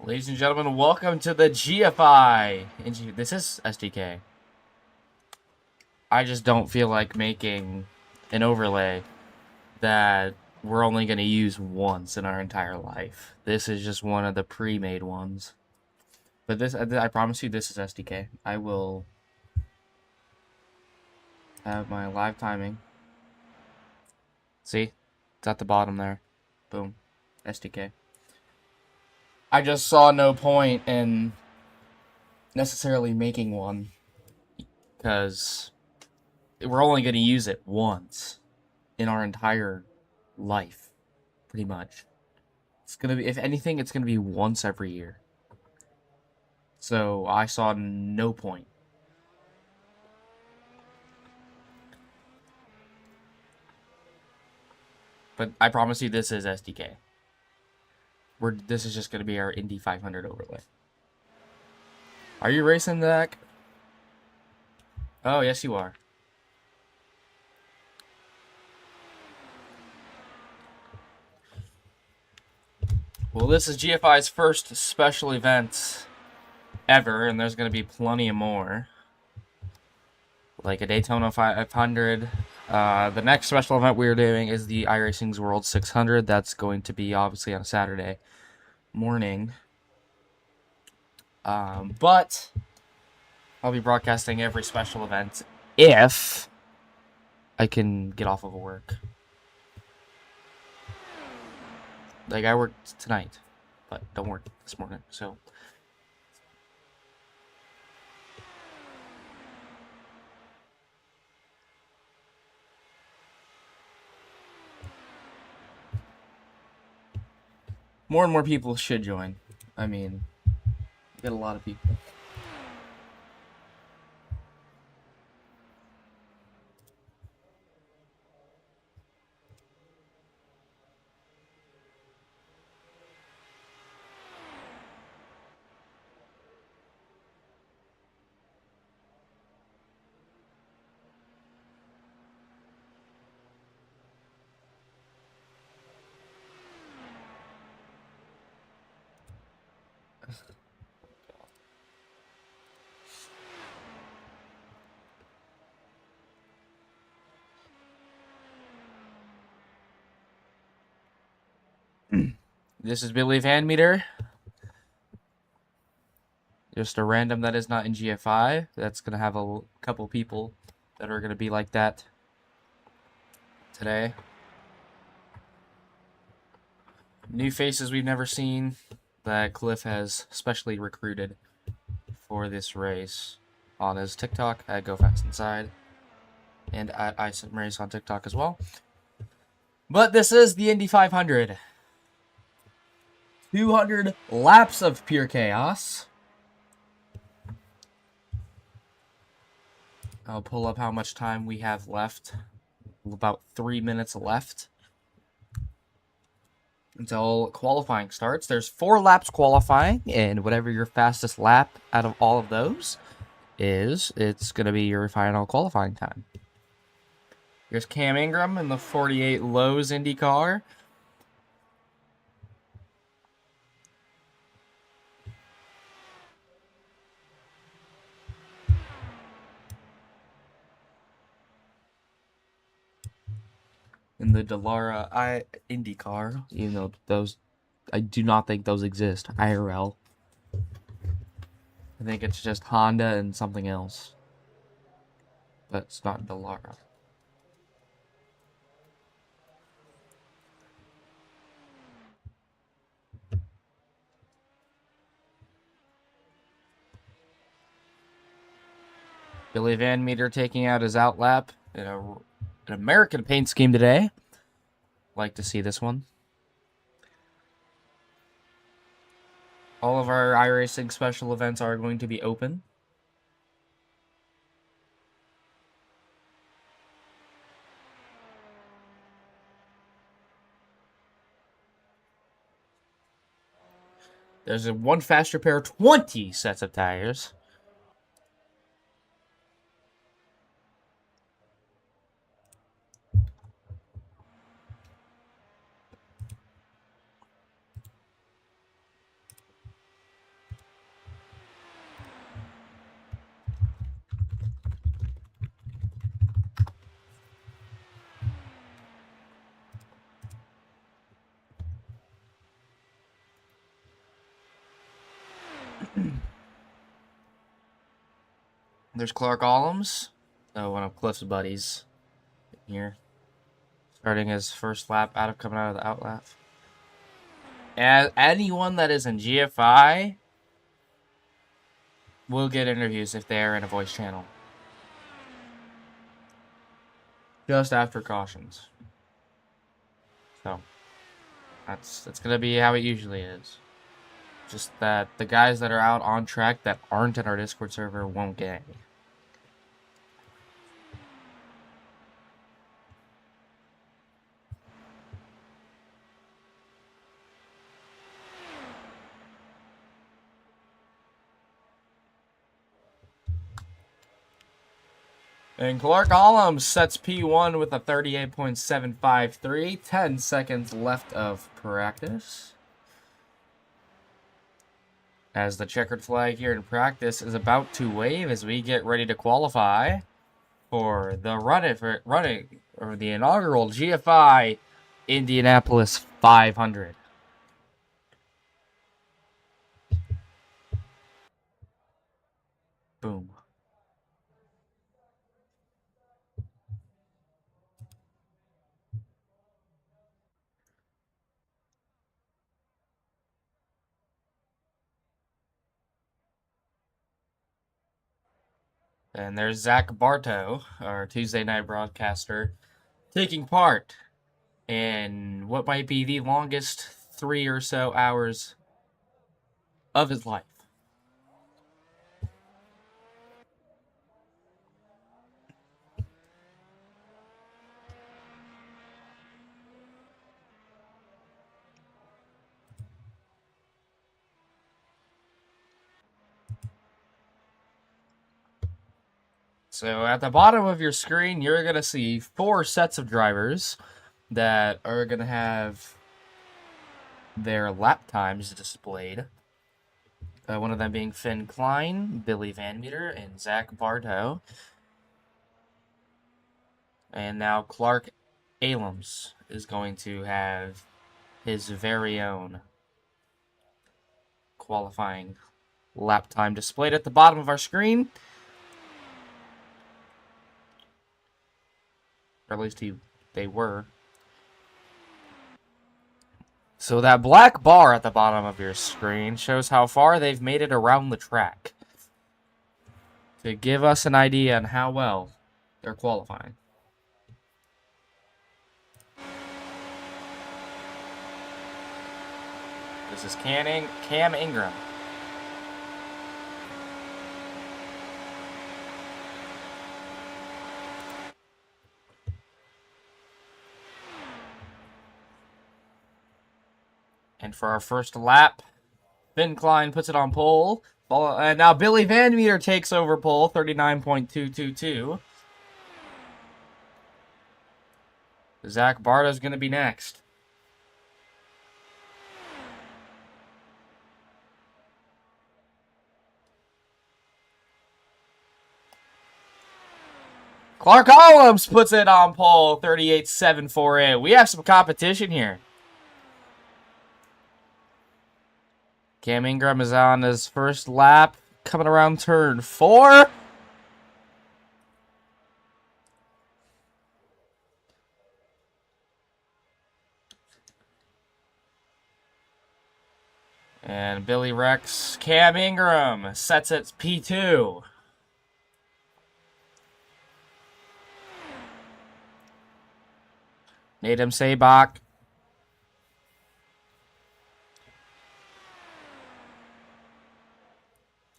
Ladies and gentlemen, welcome to the GFi Indy. This is SDK. I just don't feel like making an overlay that we're only going to use once in our entire life. This is just one of the pre-made ones. But this, I promise you, this is SDK. I will have my live timing. See? It's at the bottom there. Boom. SDK. I just saw no point in necessarily making one because we're only going to use it once in our entire life, pretty much. It's going to be, if anything, it's going to be once every year. So I saw no point. But I promise you this is SDK. This is just going to be our Indy 500 overlay. Are you racing, Zach? Oh, yes you are. Well, this is GFi's first special event ever, and there's going to be plenty more. Like a Daytona 500. The next special event we're doing is the iRacing's World 600. That's going to be obviously on a Saturday morning. But I'll be broadcasting every special event if I can get off of work. Like, I worked tonight, but don't work this morning, so. More and more people should join. I mean, get a lot of people. This is Billy Van Meter. Just a random that is not in GFI. That's going to have a couple people that are going to be like that today. New faces we've never seen that Cliff has specially recruited for this race on his TikTok at Go Fast Inside and at iSimRace on TikTok as well. But this is the Indy 500. 200 laps of pure chaos. I'll pull up how much time we have left. About 3 minutes left until qualifying starts. There's 4 laps qualifying, and whatever your fastest lap out of all of those is, it's going to be your final qualifying time. Here's Cam Ingram in the 48 Lowe's Indy car. In the Dallara Indy car, even though those, I do not think those exist IRL. I think it's just Honda and something else, but it's not Dallara. Billy Van Meter taking out his outlap in an American paint scheme today. Like to see this one. All of our iRacing special events are going to be open. There's a one fast repair, 20 sets of tires. There's Clark Allums, one of Cliff's buddies here, starting his first lap coming out of the outlap. And anyone that is in GFI will get interviews if they are in a voice channel. Just after cautions. So that's gonna be how it usually is. Just that the guys that are out on track that aren't in our Discord server won't get any. And Clark Allums sets P1 with a 38.753. 10 seconds left of practice. As the checkered flag here in practice is about to wave as we get ready to qualify for the the inaugural GFI Indianapolis 500. Boom. And there's Zach Bartow, our Tuesday night broadcaster, taking part in what might be the longest 3 or so hours of his life. So at the bottom of your screen, you're going to see 4 sets of drivers that are going to have their lap times displayed. One of them being Finn Klein, Billy Van Meter, and Zach Bartow. And now Clark Allums is going to have his very own qualifying lap time displayed at the bottom of our screen. Or at least they were. So that black bar at the bottom of your screen shows how far they've made it around the track, to give us an idea on how well they're qualifying. This is Cam Ingram. And for our first lap, Finn Klein puts it on pole. And now Billy Van Meter takes over pole, 39.222. Zach Bardow's going to be next. Clark Allums puts it on pole, 38.748. We have some competition here. Cam Ingram is on his first lap, coming around turn 4. And Billy Rex, Cam Ingram sets it P2. Nadim Sabak.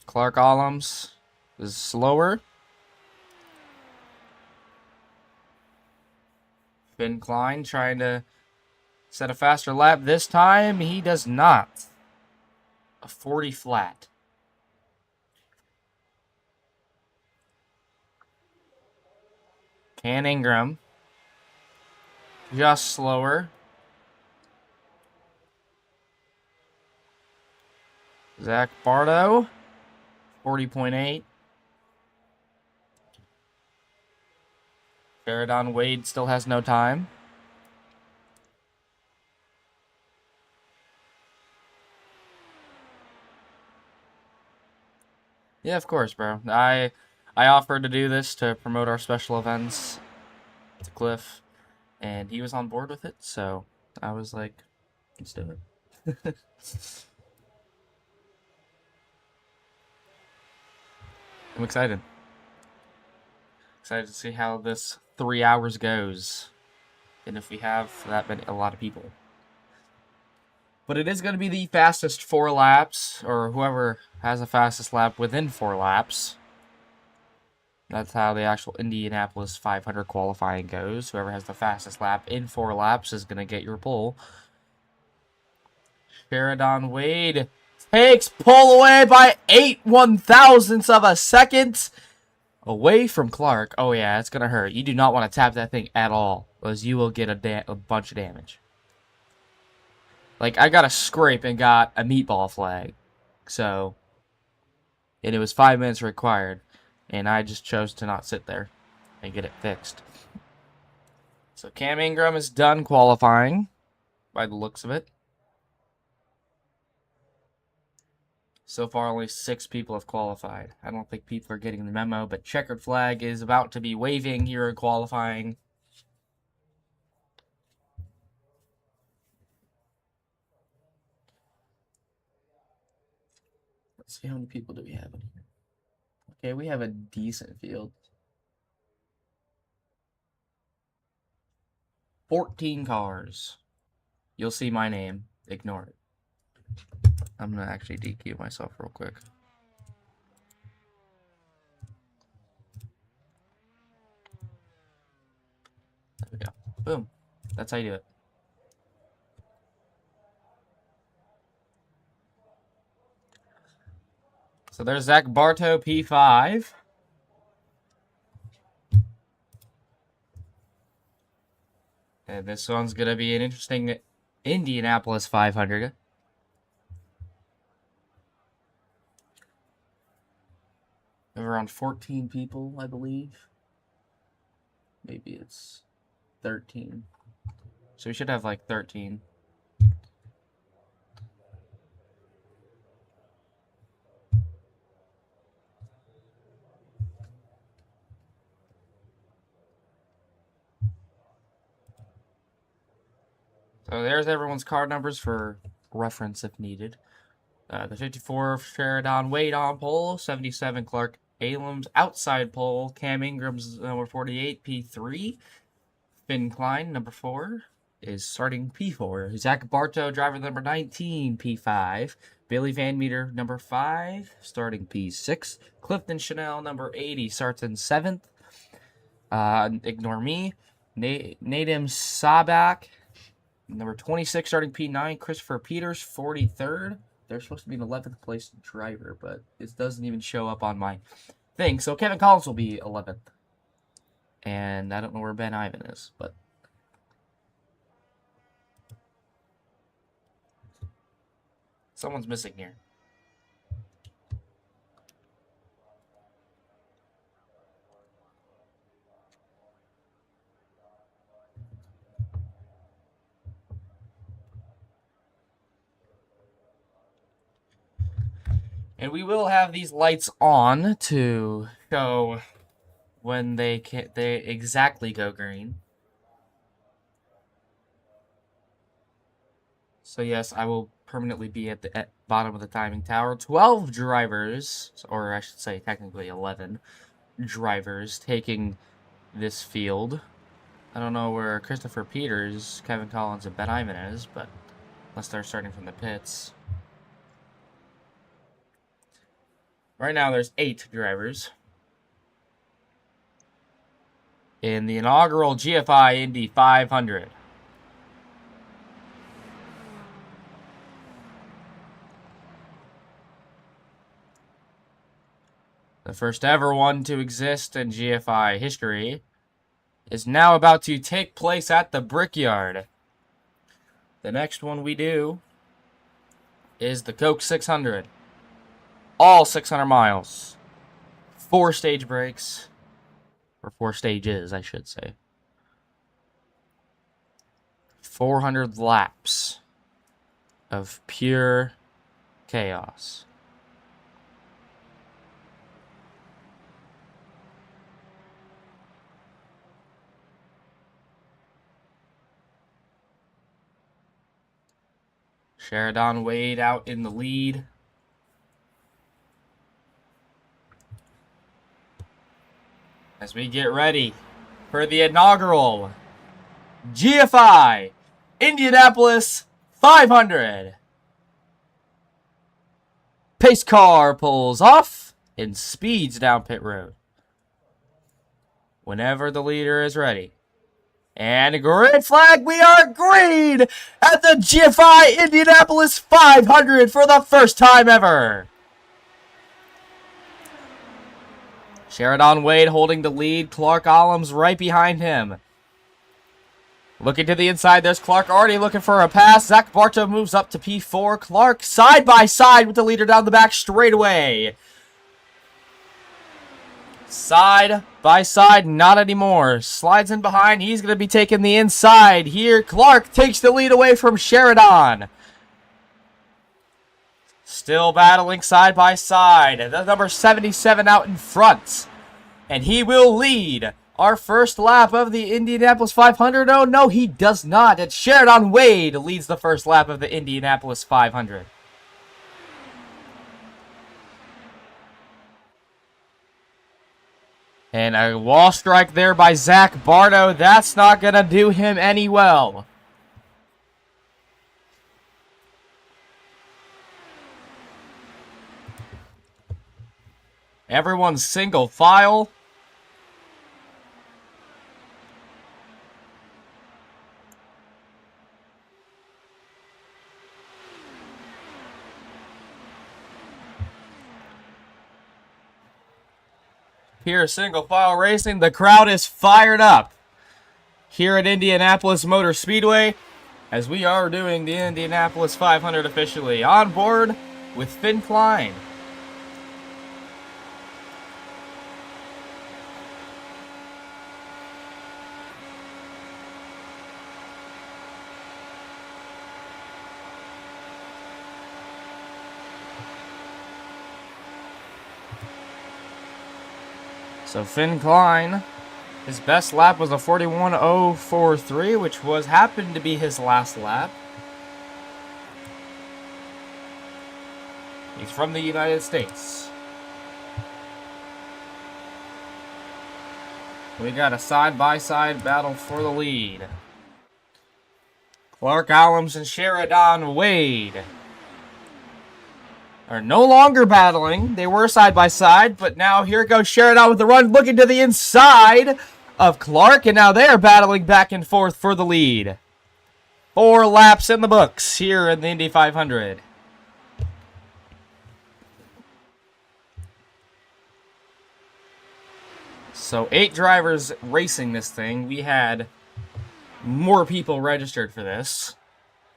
Clark Allums is slower. Finn Klein trying to set a faster lap. This time, he does not. A 40 flat. Cam Ingram. Just slower. Zach Bartow. 40.8. Faradon Wade still has no time. Yeah, of course, bro. I offered to do this to promote our special events to Cliff, and he was on board with it, so I was like, let's do it. I'm excited. Excited to see how this 3 hours goes, and if we have that many, a lot of people. But it is going to be the fastest 4 laps, or whoever has the fastest lap within 4 laps. That's how the actual Indianapolis 500 qualifying goes. Whoever has the fastest lap in 4 laps is going to get your pole. Sheridan Wade takes pole away by 8/1000ths of a second. Away from Clark. Oh, yeah, it's going to hurt. You do not want to tap that thing at all, because you will get a bunch of damage. Like, I got a scrape and got a meatball flag. So, and it was 5 minutes required. And I just chose to not sit there and get it fixed. So Cam Ingram is done qualifying, by the looks of it. So far, only 6 people have qualified. I don't think people are getting the memo, but checkered flag is about to be waving here in qualifying. Let's see how many people do we have in here. Okay, we have a decent field. 14 cars. You'll see my name. Ignore it. I'm going to actually DQ myself real quick. There we go. Boom. That's how you do it. So there's Zach Bartow, P5. And this one's going to be an interesting Indianapolis 500. Around 14 people, I believe. Maybe it's 13. So we should have like 13. So there's everyone's card numbers for reference if needed. The 54 Sheridan Wade on pole, 77 Clark Alam's outside pole, Cam Ingram's number 48 P3, Finn Klein number 4 is starting P4, Zach Bartow driver number 19 P5, Billy Van Meter number 5 starting P6, Clifton Chanel number 80 starts in 7th. Ignore me. Nadim Sabak number 26 starting P9, Christopher Peters 43rd. They're supposed to be an 11th place driver, but it doesn't even show up on my thing. So Kevin Collins will be 11th. And I don't know where Ben Ivan is, but someone's missing here. And we will have these lights on to show when they exactly go green. So yes, I will permanently be at the bottom of the timing tower. 12 drivers, or I should say technically 11 drivers taking this field. I don't know where Christopher Peters, Kevin Collins, and Ben Ivan is, but unless they're starting from the pits. Right now, there's 8 drivers in the inaugural GFi Indy 500. The first ever one to exist in GFI history is now about to take place at the Brickyard. The next one we do is the Coke 600. All 600 miles. 4 stage breaks. Or 4 stages, I should say. 400 laps of pure chaos. Sheridan Wade out in the lead. As we get ready for the inaugural GFi Indianapolis 500. Pace car pulls off and speeds down pit road. Whenever the leader is ready. And a green flag, we are green at the GFi Indianapolis 500 for the first time ever. Sheridan Wade holding the lead. Clark Allums right behind him. Looking to the inside, there's Clark already looking for a pass. Zach Bartow moves up to P4. Clark side by side with the leader down the back straightaway. Side by side, not anymore. Slides in behind. He's going to be taking the inside here. Clark takes the lead away from Sheridan. Still battling side by side. The number 77 out in front. And he will lead our first lap of the Indianapolis 500. Oh, no, he does not. It's Sheridan Wade leads the first lap of the Indianapolis 500. And a wall strike there by Zach Bartow. That's not going to do him any well. Everyone's single file. Here, single file racing. The crowd is fired up here at Indianapolis Motor Speedway as we are doing the Indianapolis 500 officially. On board with Finn Klein. So Finn Klein, his best lap was a 41.043, which happened to be his last lap. He's from the United States. We got a side-by-side battle for the lead. Clark Allums and Sheridan Wade are no longer battling. They were side by side, but now here goes Sheridan with the run, looking to the inside of Clark, and now they are battling back and forth for the lead. 4 laps in the books here in the Indy 500. So 8 drivers racing this thing. We had more people registered for this.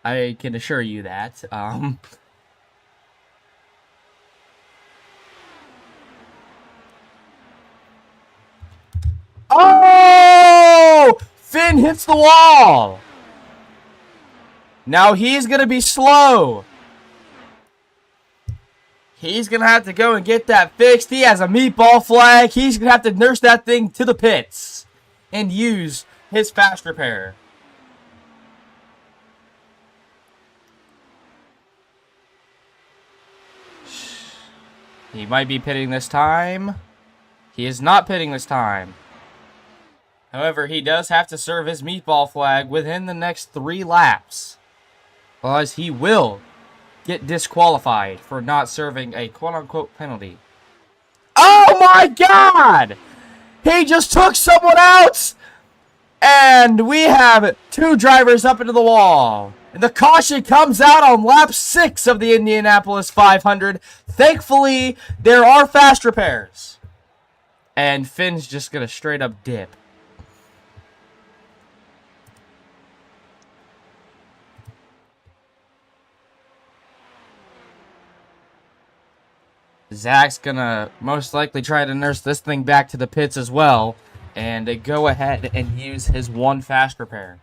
I can assure you that. Oh! Finn hits the wall. Now he's going to be slow. He's going to have to go and get that fixed. He has a meatball flag. He's going to have to nurse that thing to the pits and use his fast repair. He might be pitting this time. He is not pitting this time. However, he does have to serve his meatball flag within the next 3 laps. Otherwise, he will get disqualified for not serving a quote-unquote penalty. Oh my God! He just took someone out! And we have 2 drivers up into the wall. And the caution comes out on lap 6 of the Indianapolis 500. Thankfully, there are fast repairs. And Finn's just going to straight up dip. Zach's gonna most likely try to nurse this thing back to the pits as well and go ahead and use his 1 fast repair.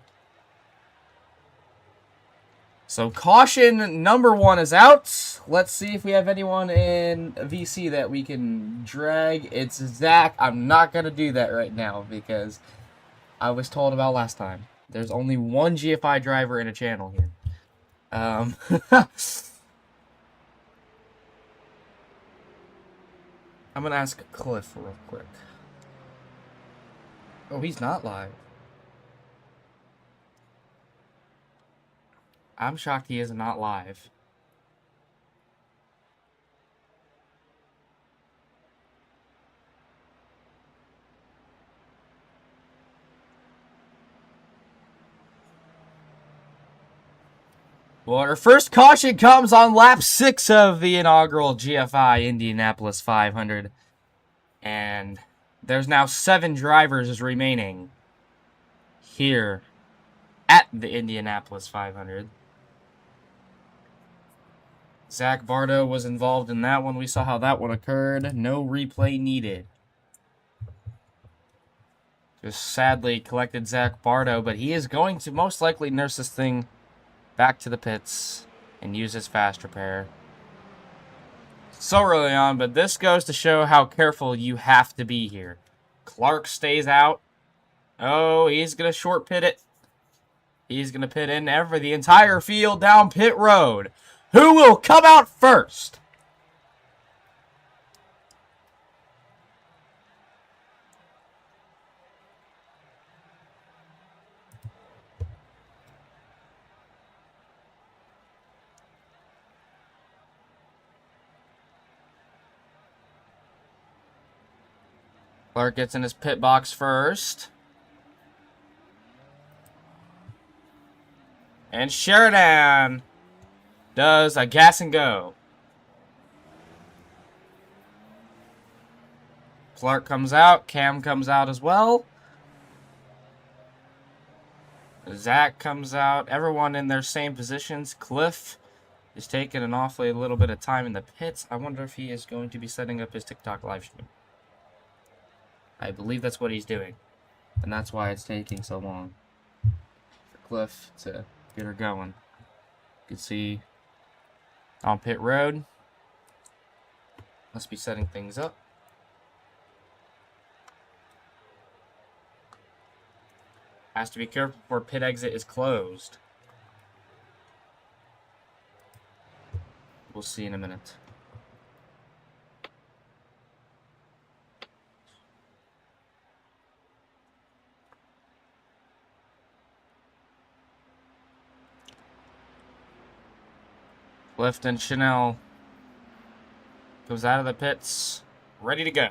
So caution number 1 is out. Let's see if we have anyone in VC that we can drag. It's Zach. I'm not gonna do that right now because I was told about last time. There's only 1 GFI driver in a channel here. I'm gonna ask Cliff real quick. Oh, he's not live. I'm shocked he is not live. Well, our first caution comes on lap 6 of the inaugural GFi Indianapolis 500. And there's now 7 drivers remaining here at the Indianapolis 500. Zach Bardo was involved in that one. We saw how that one occurred. No replay needed. Just sadly collected Zach Bardo, but he is going to most likely nurse this thing back to the pits and use his fast repair. So early on, but this goes to show how careful you have to be here. Clark stays out. Oh, he's going to short pit it. He's going to pit in the entire field down pit road. Who will come out first? Clark gets in his pit box first. And Sheridan does a gas and go. Clark comes out. Cam comes out as well. Zach comes out. Everyone in their same positions. Cliff is taking an awfully little bit of time in the pits. I wonder if he is going to be setting up his TikTok live stream. I believe that's what he's doing. And that's why it's taking so long for Cliff to get her going. You can see on pit road. Must be setting things up. Has to be careful before pit exit is closed. We'll see in a minute. Clifton Chanel goes out of the pits, ready to go.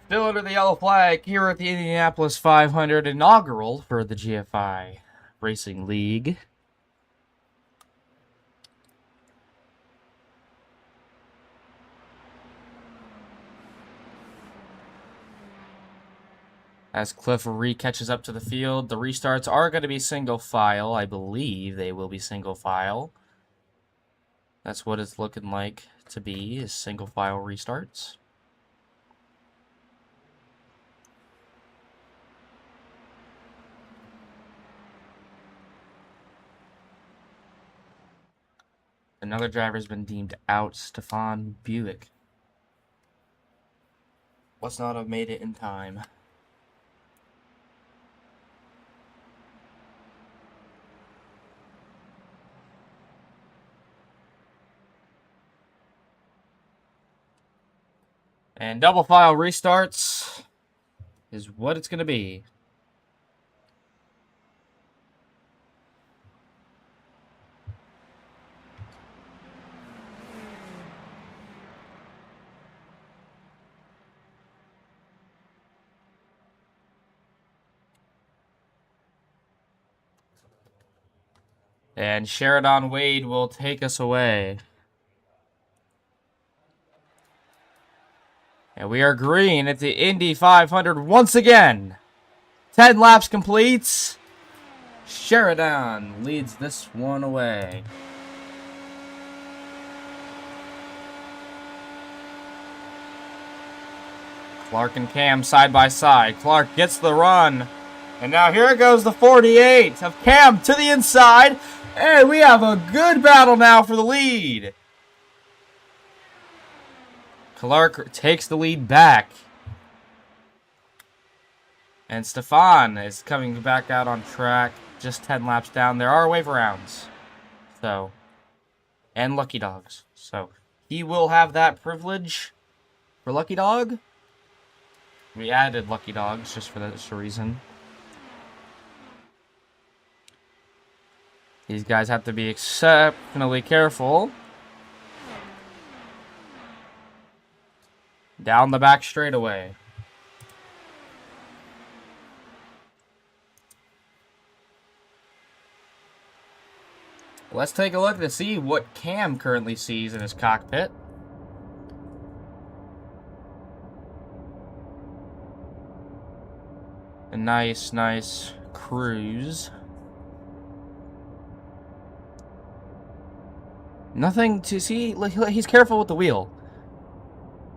Still under the yellow flag here at the Indianapolis 500 inaugural for the GFi Racing League. As Cliff catches up to the field, the restarts are going to be single file. I believe they will be single file. That's what it's looking like to be, is single file restarts. Another driver's been deemed out, Stefan Buick. Must not have made it in time. And double file restarts is what it's going to be. And Sheridan Wade will take us away. And we are green at the Indy 500 once again. 10 laps completes. Sheridan leads this one away. Clark and Cam side by side. Clark gets the run. And now here goes the 48 of Cam to the inside. And we have a good battle now for the lead. Clark takes the lead back. And Stefan is coming back out on track. Just 10 laps down. There are wave rounds. So. And Lucky Dogs. So. He will have that privilege for Lucky Dog. We added Lucky Dogs just for this reason. These guys have to be exceptionally careful. Down the back straightaway. Let's take a look to see what Cam currently sees in his cockpit. A nice cruise. Nothing to see. He's careful with the wheel.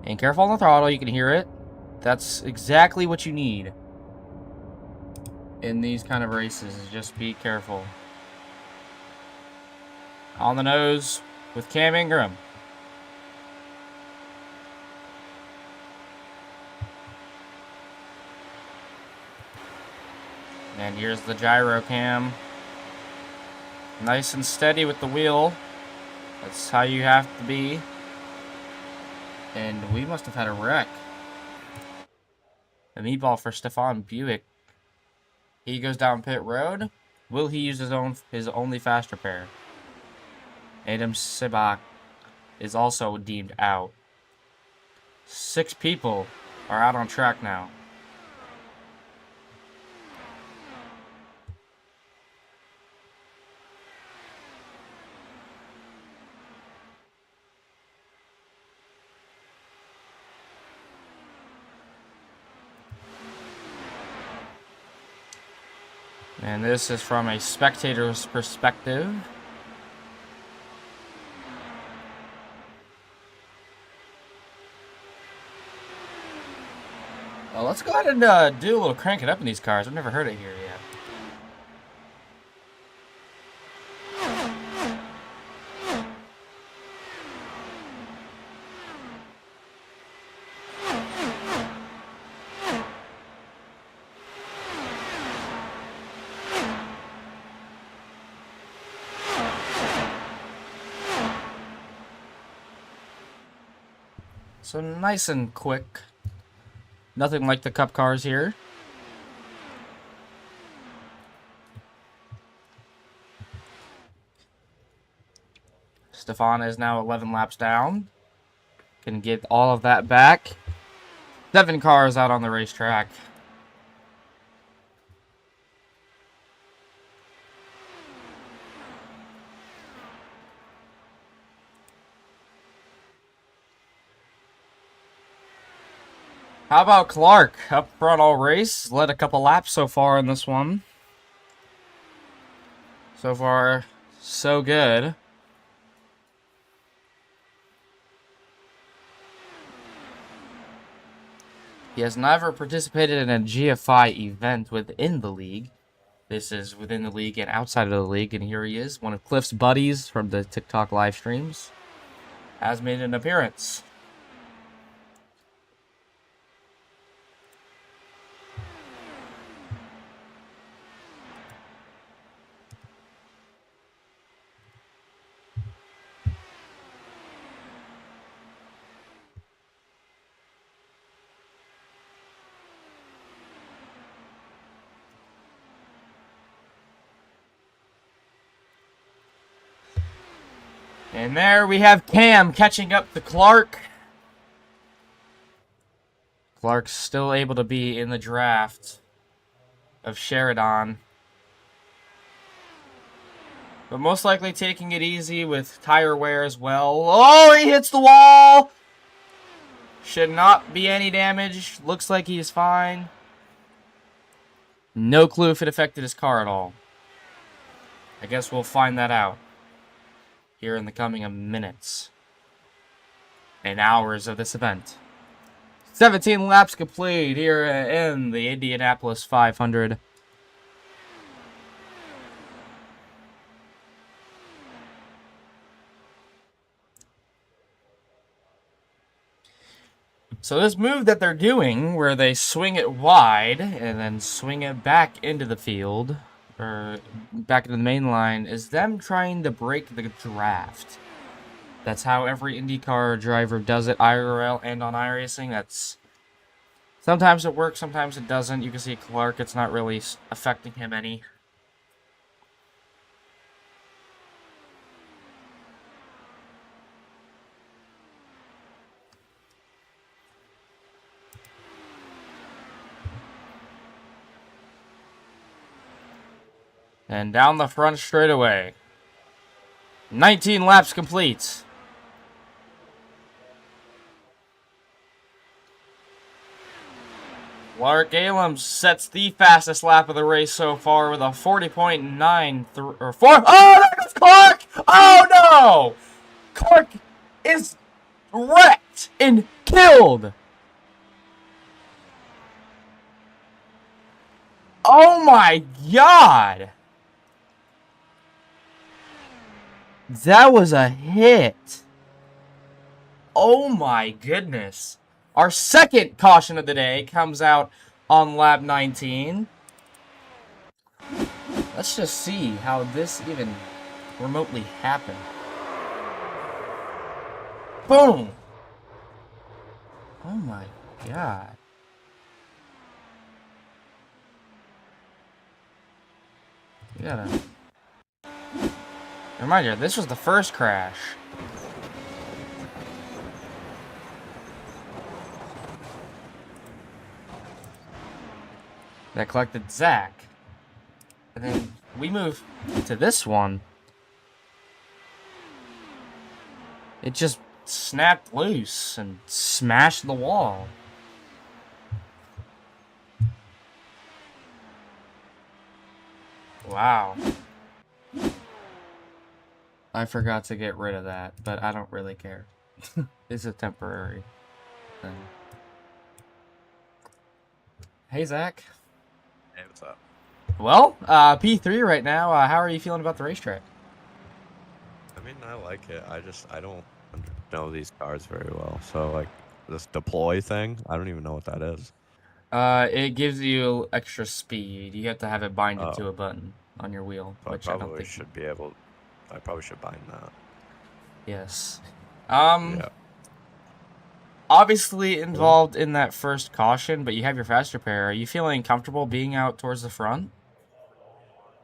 And careful on the throttle. You can hear it. That's exactly what you need in these kind of races. Is just be careful. On the nose with Cam Ingram. And here's the gyro cam. Nice and steady with the wheel. That's how you have to be. And we must have had a wreck. A meatball for Stefan Buick. He goes down pit road. Will he use his only fast repair? Adam Sibak is also deemed out. 6 people are out on track now. And this is from a spectator's perspective. Well, let's go ahead and do a little crank it up in these cars. I've never heard it here yet. So nice and quick. Nothing like the Cup cars here. Stefan is now 11 laps down. Can get all of that back. 7 cars out on the racetrack. How about Clark? Up front all race. Led a couple laps so far in this one. So far, so good. He has never participated in a GFi event within the league. This is within the league and outside of the league. And here he is, one of Cliff's buddies from the TikTok live streams. Has made an appearance. And there we have Cam catching up to Clark. Clark's still able to be in the draft of Sheridan. But most likely taking it easy with tire wear as well. Oh, he hits the wall! Should not be any damage. Looks like he's fine. No clue if it affected his car at all. I guess we'll find that out here in the coming minutes and hours of this event. 17 laps complete here in the Indianapolis 500. So this move that they're doing, where they swing it wide and then swing it back into the field, or back into the main line, is them trying to break the draft. That's how every IndyCar driver does it, IRL and on iRacing. That's sometimes it works, sometimes it doesn't. You can see Clark; it's not really affecting him any. And down the front straightaway. 19 laps complete. Clark Alum sets the fastest lap of the race so far with a 40.9 or 4. Oh, there goes Clark! Oh no! Clark is wrecked and killed. Oh my god! That was a hit. Oh my goodness. Our second caution of the day comes out on lap 19. Let's just see how this even remotely happened. Boom! Oh my god. You gotta... Remind you, this was the first crash. That collected Zach. And then we move to this one. It just snapped loose and smashed the wall. Wow. I forgot to get rid of that, but I don't really care. It's a temporary thing. Hey, Zach. Hey, what's up? Well, P3 right now. How are you feeling about the racetrack? I mean, I like it. I don't know these cars very well. So, like, this deploy thing, I don't even know what that is. It gives you extra speed. You have to have it binded to a button on your wheel, So which I I don't probably think... should be able... I probably should bind that. Yes. Yeah. Obviously involved in that first caution, but you have your fast repair. Are you feeling comfortable being out towards the front?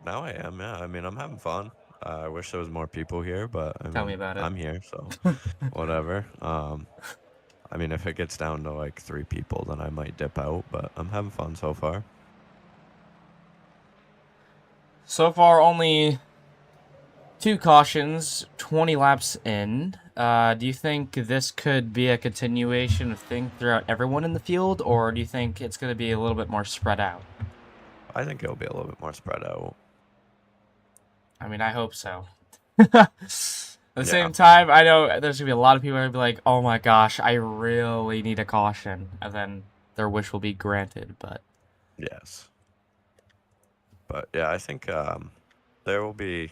Now I am, yeah. I mean, I'm having fun. I wish there was more people here, but I Tell me mean, about it. I'm here, so whatever. I mean, if it gets down to like 3 people, then I might dip out, but I'm having fun so far. So far, only 2 cautions, 20 laps in. Do you think this could be a continuation of thing throughout everyone in the field, or do you think it's going to be a little bit more spread out? I think it'll be a little bit more spread out. I mean, I hope so. At the same time, I know there's going to be a lot of people who will be like, oh my gosh, I really need a caution. And then their wish will be granted, but... Yes. But yeah, I think there will be...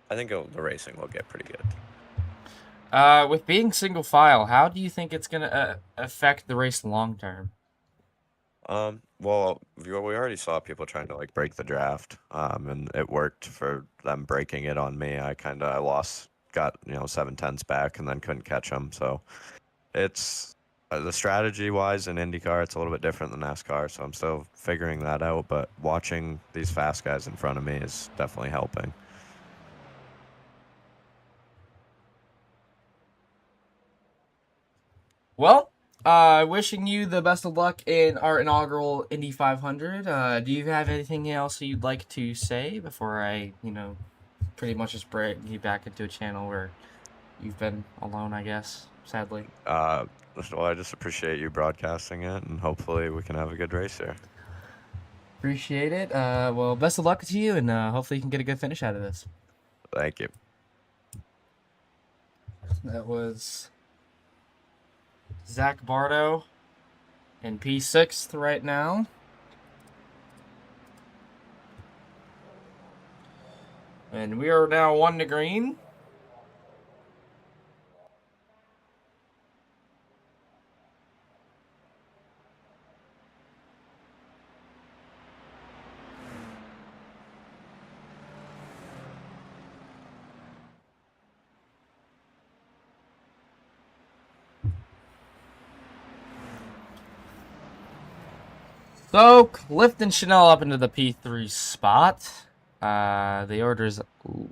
I think the racing will get pretty good. With being single file, how do you think it's going to affect the race long term? Well, we already saw people trying to like break the draft, and it worked for them breaking it on me. I lost, got 7/10 back, and then couldn't catch them. So it's the strategy wise in IndyCar, it's a little bit different than NASCAR. So I'm still figuring that out. But watching these fast guys in front of me is definitely helping. Well, wishing you the best of luck in our inaugural Indy 500. Do you have anything else you'd like to say before I, pretty much just bring you back into a channel where you've been alone, I guess, sadly? Well, I just appreciate you broadcasting it, and hopefully we can have a good race here. Appreciate it. Well, best of luck to you, and hopefully you can get a good finish out of this. Thank you. That was Zach Bardo in P6th right now. And we are now 1 to green. So, Clifton Chanel up into the P3 spot. The order's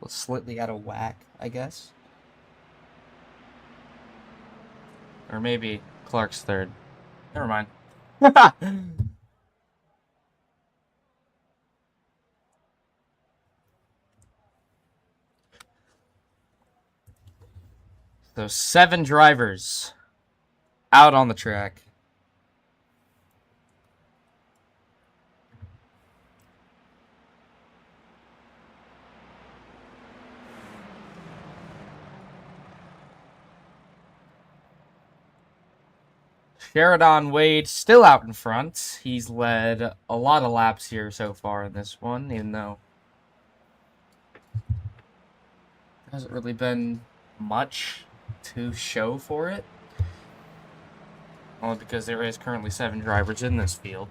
slightly out of whack, I guess. Or maybe Clark's third. Never mind. So 7 drivers out on the track. Sheridan Wade still out in front. He's led a lot of laps here so far in this one, even though there hasn't really been much to show for it. Only because there is currently 7 drivers in this field.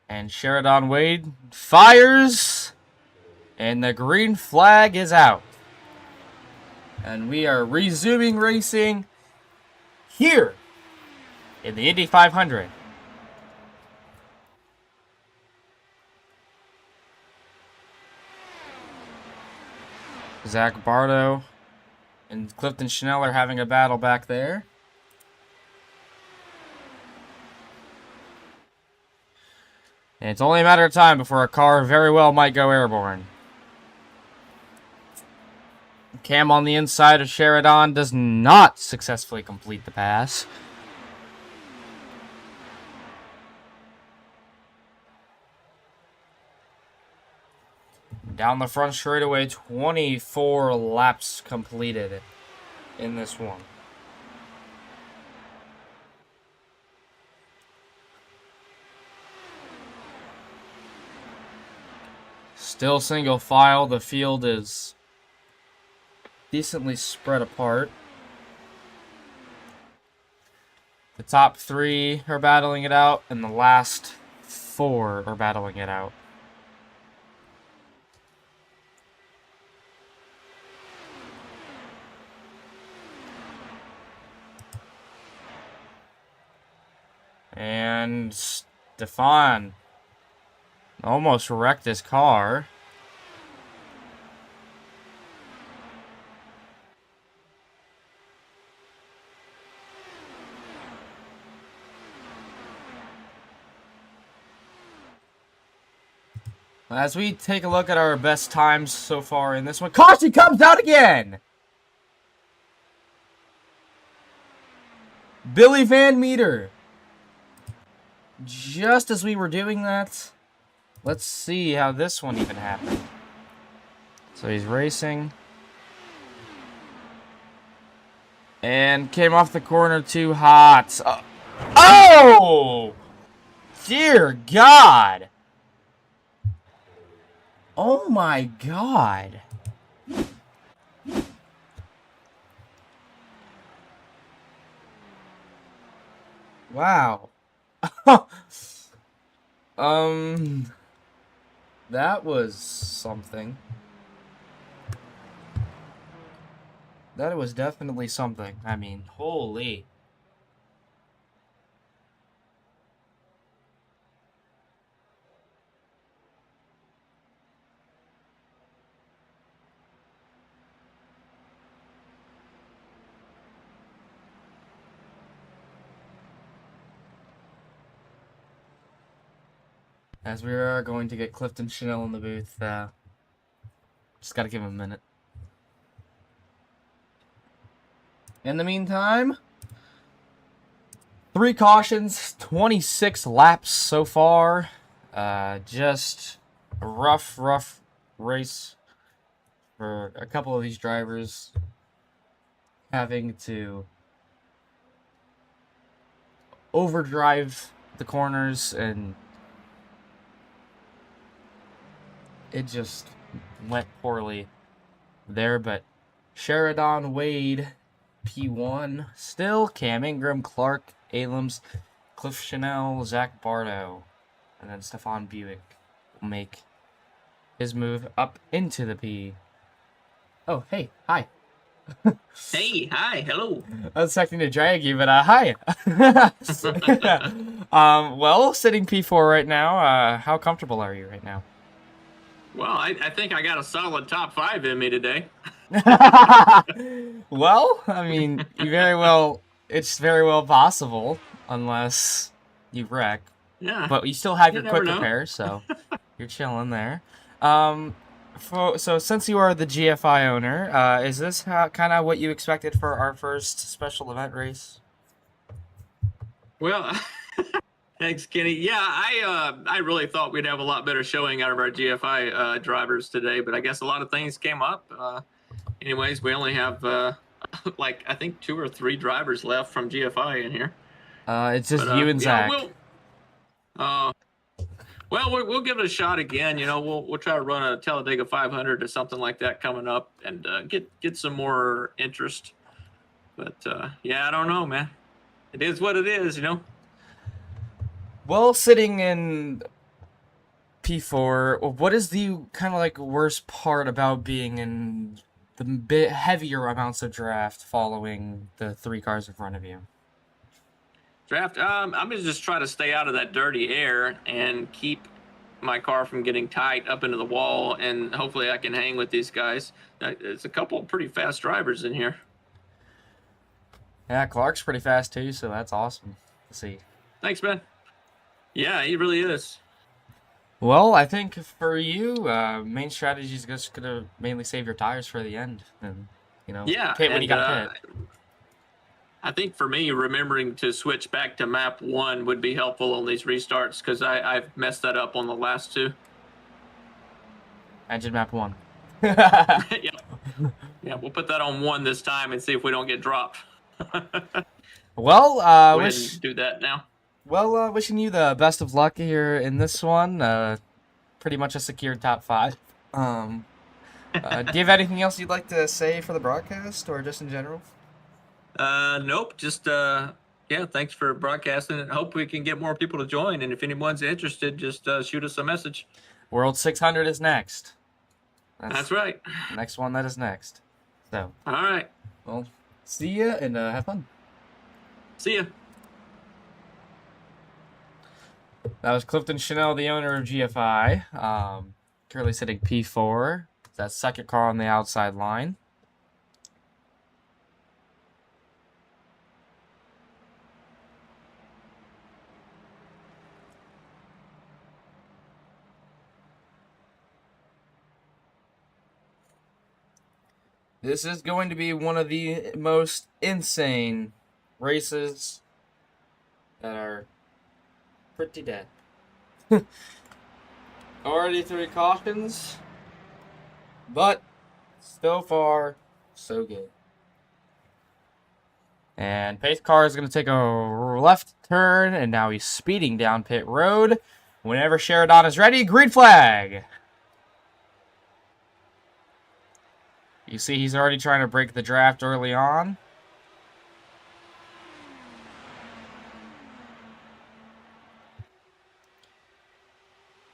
And Sheridan Wade fires, and the green flag is out. And we are resuming racing here in the Indy 500. Zach Bardo and Clifton Chanel are having a battle back there. And it's only a matter of time before a car very well might go airborne. Cam on the inside of Sheridan does not successfully complete the pass. Down the front straightaway, 24 laps completed in this one. Still single file. The field is decently spread apart. The top 3 are battling it out, and the last 4 are battling it out. And Stefan almost wrecked his car. As we take a look at our best times so far in this one, caution comes out again! Billy Van Meter. Just as we were doing that, let's see how this one even happened. So he's racing. And came off the corner too hot. Oh! Dear God! Oh my God. Wow. That was something. That was definitely something. I mean, holy. As we are going to get Clifton Chanel in the booth, just gotta give him a minute. In the meantime, 3 cautions, 26 laps so far. Just a rough race for a couple of these drivers, having to overdrive the corners, and it just went poorly there. But Sheridan, Wade, P1, still Cam Ingram, Clark, Alums, Cliff Chanel, Zach Bardo, and then Stefan Buick will make his move up into the P. Oh, hey, hi. Hey, hi, hello. I was expecting to drag you, but hi. Well, sitting P4 right now. How comfortable are you right now? Well, I think I got a solid top 5 in me today. Well, I mean, it's very well possible, unless you wreck. Yeah. But you still have You your never quick know. repair, so you're chilling there. So since you are the GFI owner, is this kind of what you expected for our first special event race? Well, thanks, Kenny. Yeah, I really thought we'd have a lot better showing out of our GFI drivers today, but I guess a lot of things came up. Anyways, we only have like I think 2 or 3 drivers left from GFI in here. It's just But you and Zach. We'll give it a shot again. You know, we'll try to run a Talladega 500 or something like that coming up, and get some more interest. But yeah, I don't know, man. It is what it is, you know. Well, sitting in P4, what is the kind of like worst part about being in the bit heavier amounts of draft following the 3 cars in front of you? Draft. I'm gonna just try to stay out of that dirty air and keep my car from getting tight up into the wall, and hopefully I can hang with these guys. It's a couple of pretty fast drivers in here. Yeah, Clark's pretty fast too, so that's awesome to see. Thanks, man. Yeah, he really is. Well, I think for you, main strategy is just gonna mainly save your tires for the end, and Yeah, pit when you and gotta pit. I think for me, remembering to switch back to map 1 would be helpful on these restarts, because I've messed that up on the last 2. Engine map 1. Yeah, we'll put that on 1 this time and see if we don't get dropped. Well, Go ahead and do that now. Well, wishing you the best of luck here in this one. Pretty much a secured top 5. Do you have anything else you'd like to say for the broadcast, or just in general? Nope. Just yeah. Thanks for broadcasting, and hope we can get more people to join. And if anyone's interested, just shoot us a message. World 600 is next. That's right. The next one that is next. So. All right. Well, see ya and have fun. See ya. That was Clifton Chanel, the owner of GFI. Currently sitting P4. That second car on the outside line. This is going to be one of the most insane races that are pretty dead. Already 3 cautions, but so far, so good. And pace car is going to take a left turn, and now he's speeding down pit road. Whenever Sheridan is ready, green flag. You see he's already trying to break the draft early on.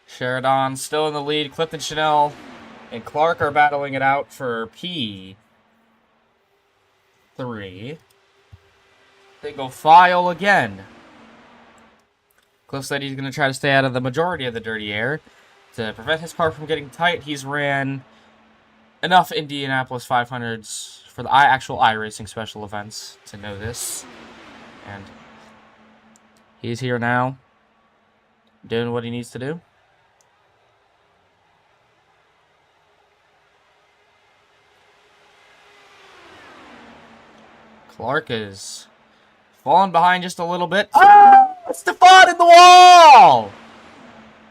Sheridan still in the lead. Clifton Chanel and Clark are battling it out for P3. Single file again. Cliff said he's going to try to stay out of the majority of the dirty air. To prevent his car from getting tight, he's ran enough Indianapolis 500s for the actual iRacing special events to know this. And he's here now, doing what he needs to do. Clark is falling behind just a little bit. Oh! Stefan in the wall!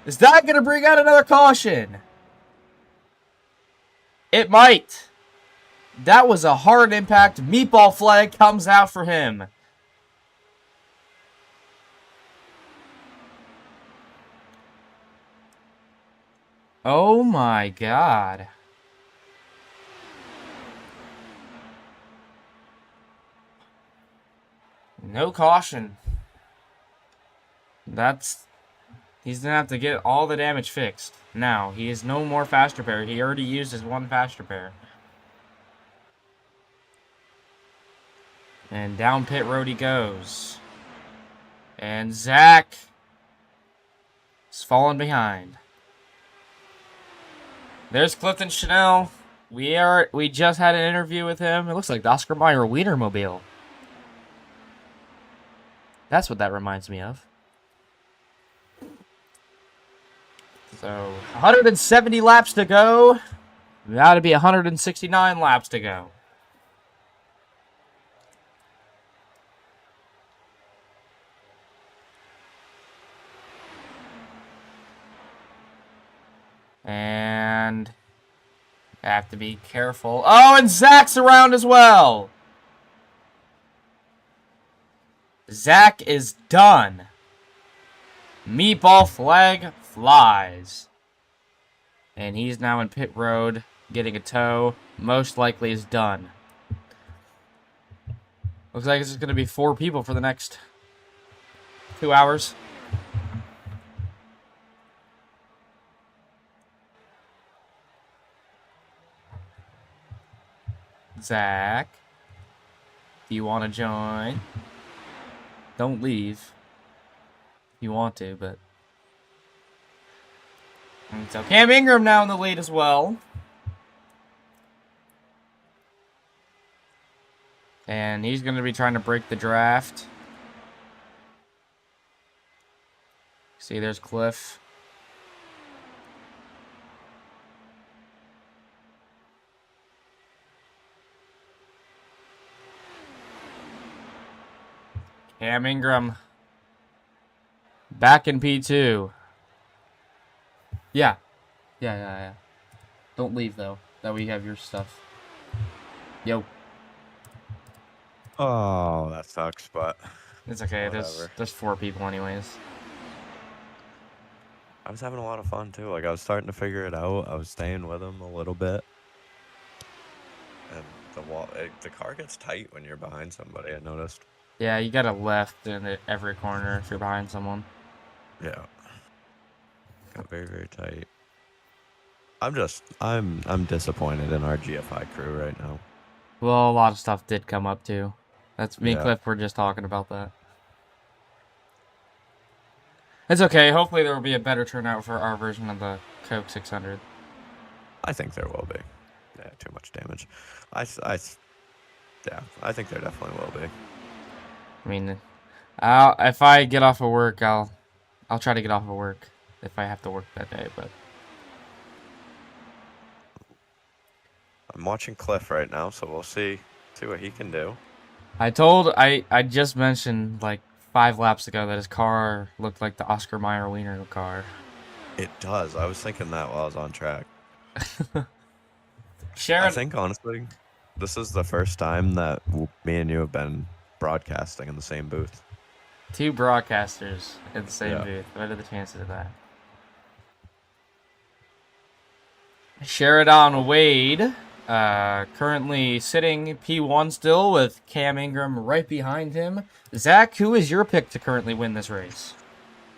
Is that going to bring out another caution? It might. That was a hard impact. Meatball flag comes out for him. Oh my god. No caution. He's gonna have to get all the damage fixed. Now, he is no more fast repair. He already used his one fast repair. And down pit road he goes. And Zach is falling behind. There's Clifton Chanel. We just had an interview with him. It looks like the Oscar Mayer Wienermobile. That's what that reminds me of. So, 170 laps to go. That to be 169 laps to go. And have to be careful. Oh, and Zach's around as well. Zach is done. Meatball flag flies. And he's now in pit road, getting a tow. Most likely is done. Looks like it's going to be 4 people for the next 2 hours. Zach, do you want to join? Don't leave. You want to, but... And so Cam Ingram now in the lead as well. And he's going to be trying to break the draft. See, there's Cliff. Cam Ingram. Back in P2. Yeah. Yeah. Don't leave, though. That way you have your stuff. Yo. Oh, that sucks, but It's okay. whatever. There's 4 people anyways. I was having a lot of fun too. Like I was starting to figure it out. I was staying with him a little bit, and the car gets tight when you're behind somebody. I noticed. Yeah, you got a left in every corner if you're behind someone. Yeah. Got very, very tight. I'm disappointed in our GFI crew right now. Well, a lot of stuff did come up too. That's me and Yeah. Cliff were just talking about that. It's okay. Hopefully there will be a better turnout for our version of the Coke 600. I think there will be. Yeah, too much damage. I think there definitely will be. I mean, if I get off of work, I'll try to get off of work if I have to work that day. But I'm watching Cliff right now, so we'll see what he can do. I just mentioned like 5 laps ago that his car looked like the Oscar Mayer Wiener car. It does. I was thinking that while I was on track. Sharon, I think honestly, this is the first time that me and you have been broadcasting in the same booth. 2 broadcasters in the same Yeah. booth. What are the chances of that? Sheridan Wade, currently sitting P1 still with Cam Ingram right behind him. Zach, who is your pick to currently win this race?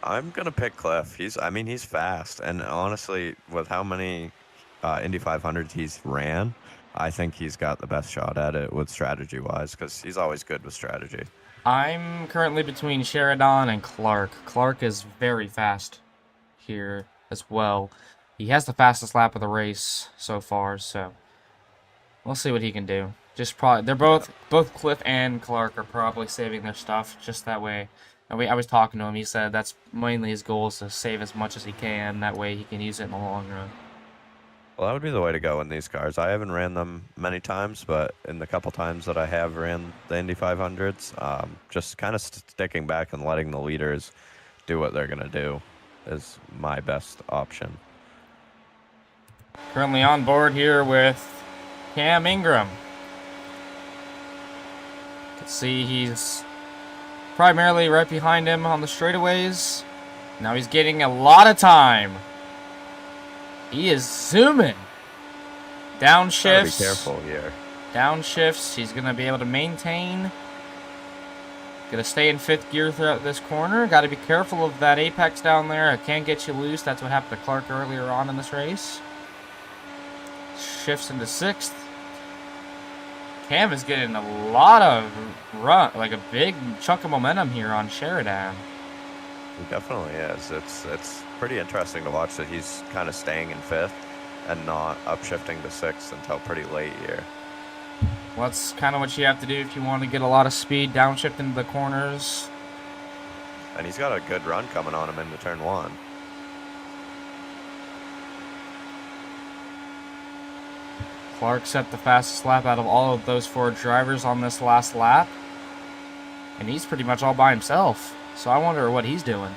I'm gonna pick Cliff. He's fast, and honestly, with how many Indy 500s he's ran, I think he's got the best shot at it with strategy wise, because he's always good with strategy. I'm currently between Sheridan and Clark. Clark is very fast here as well. He has the fastest lap of the race so far, so we'll see what he can do. They're both Cliff and Clark are probably saving their stuff just that way. I was talking to him. He said that's mainly his goal is to save as much as he can. That way he can use it in the long run. Well, that would be the way to go in these cars. I haven't ran them many times, but in the couple times that I have ran the Indy 500s, just kind of sticking back and letting the leaders do what they're going to do is my best option. Currently on board here with Cam Ingram. You can see he's primarily right behind him on the straightaways. Now he's getting a lot of time. He is zooming. Downshifts. Be careful here. Downshifts. He's going to be able to maintain. Going to stay in 5th gear throughout this corner. Got to be careful of that apex down there. It can get you loose. That's what happened to Clark earlier on in this race. Shifts into 6th. Cam is getting a lot of run, like a big chunk of momentum here on Sheridan. He definitely is. It's pretty interesting to watch that he's kind of staying in 5th and not upshifting to 6th until pretty late here. Well, that's kind of what you have to do if you want to get a lot of speed, downshift into the corners. And he's got a good run coming on him into turn 1. Clark set the fastest lap out of all of those 4 drivers on this last lap. And he's pretty much all by himself. So I wonder what he's doing.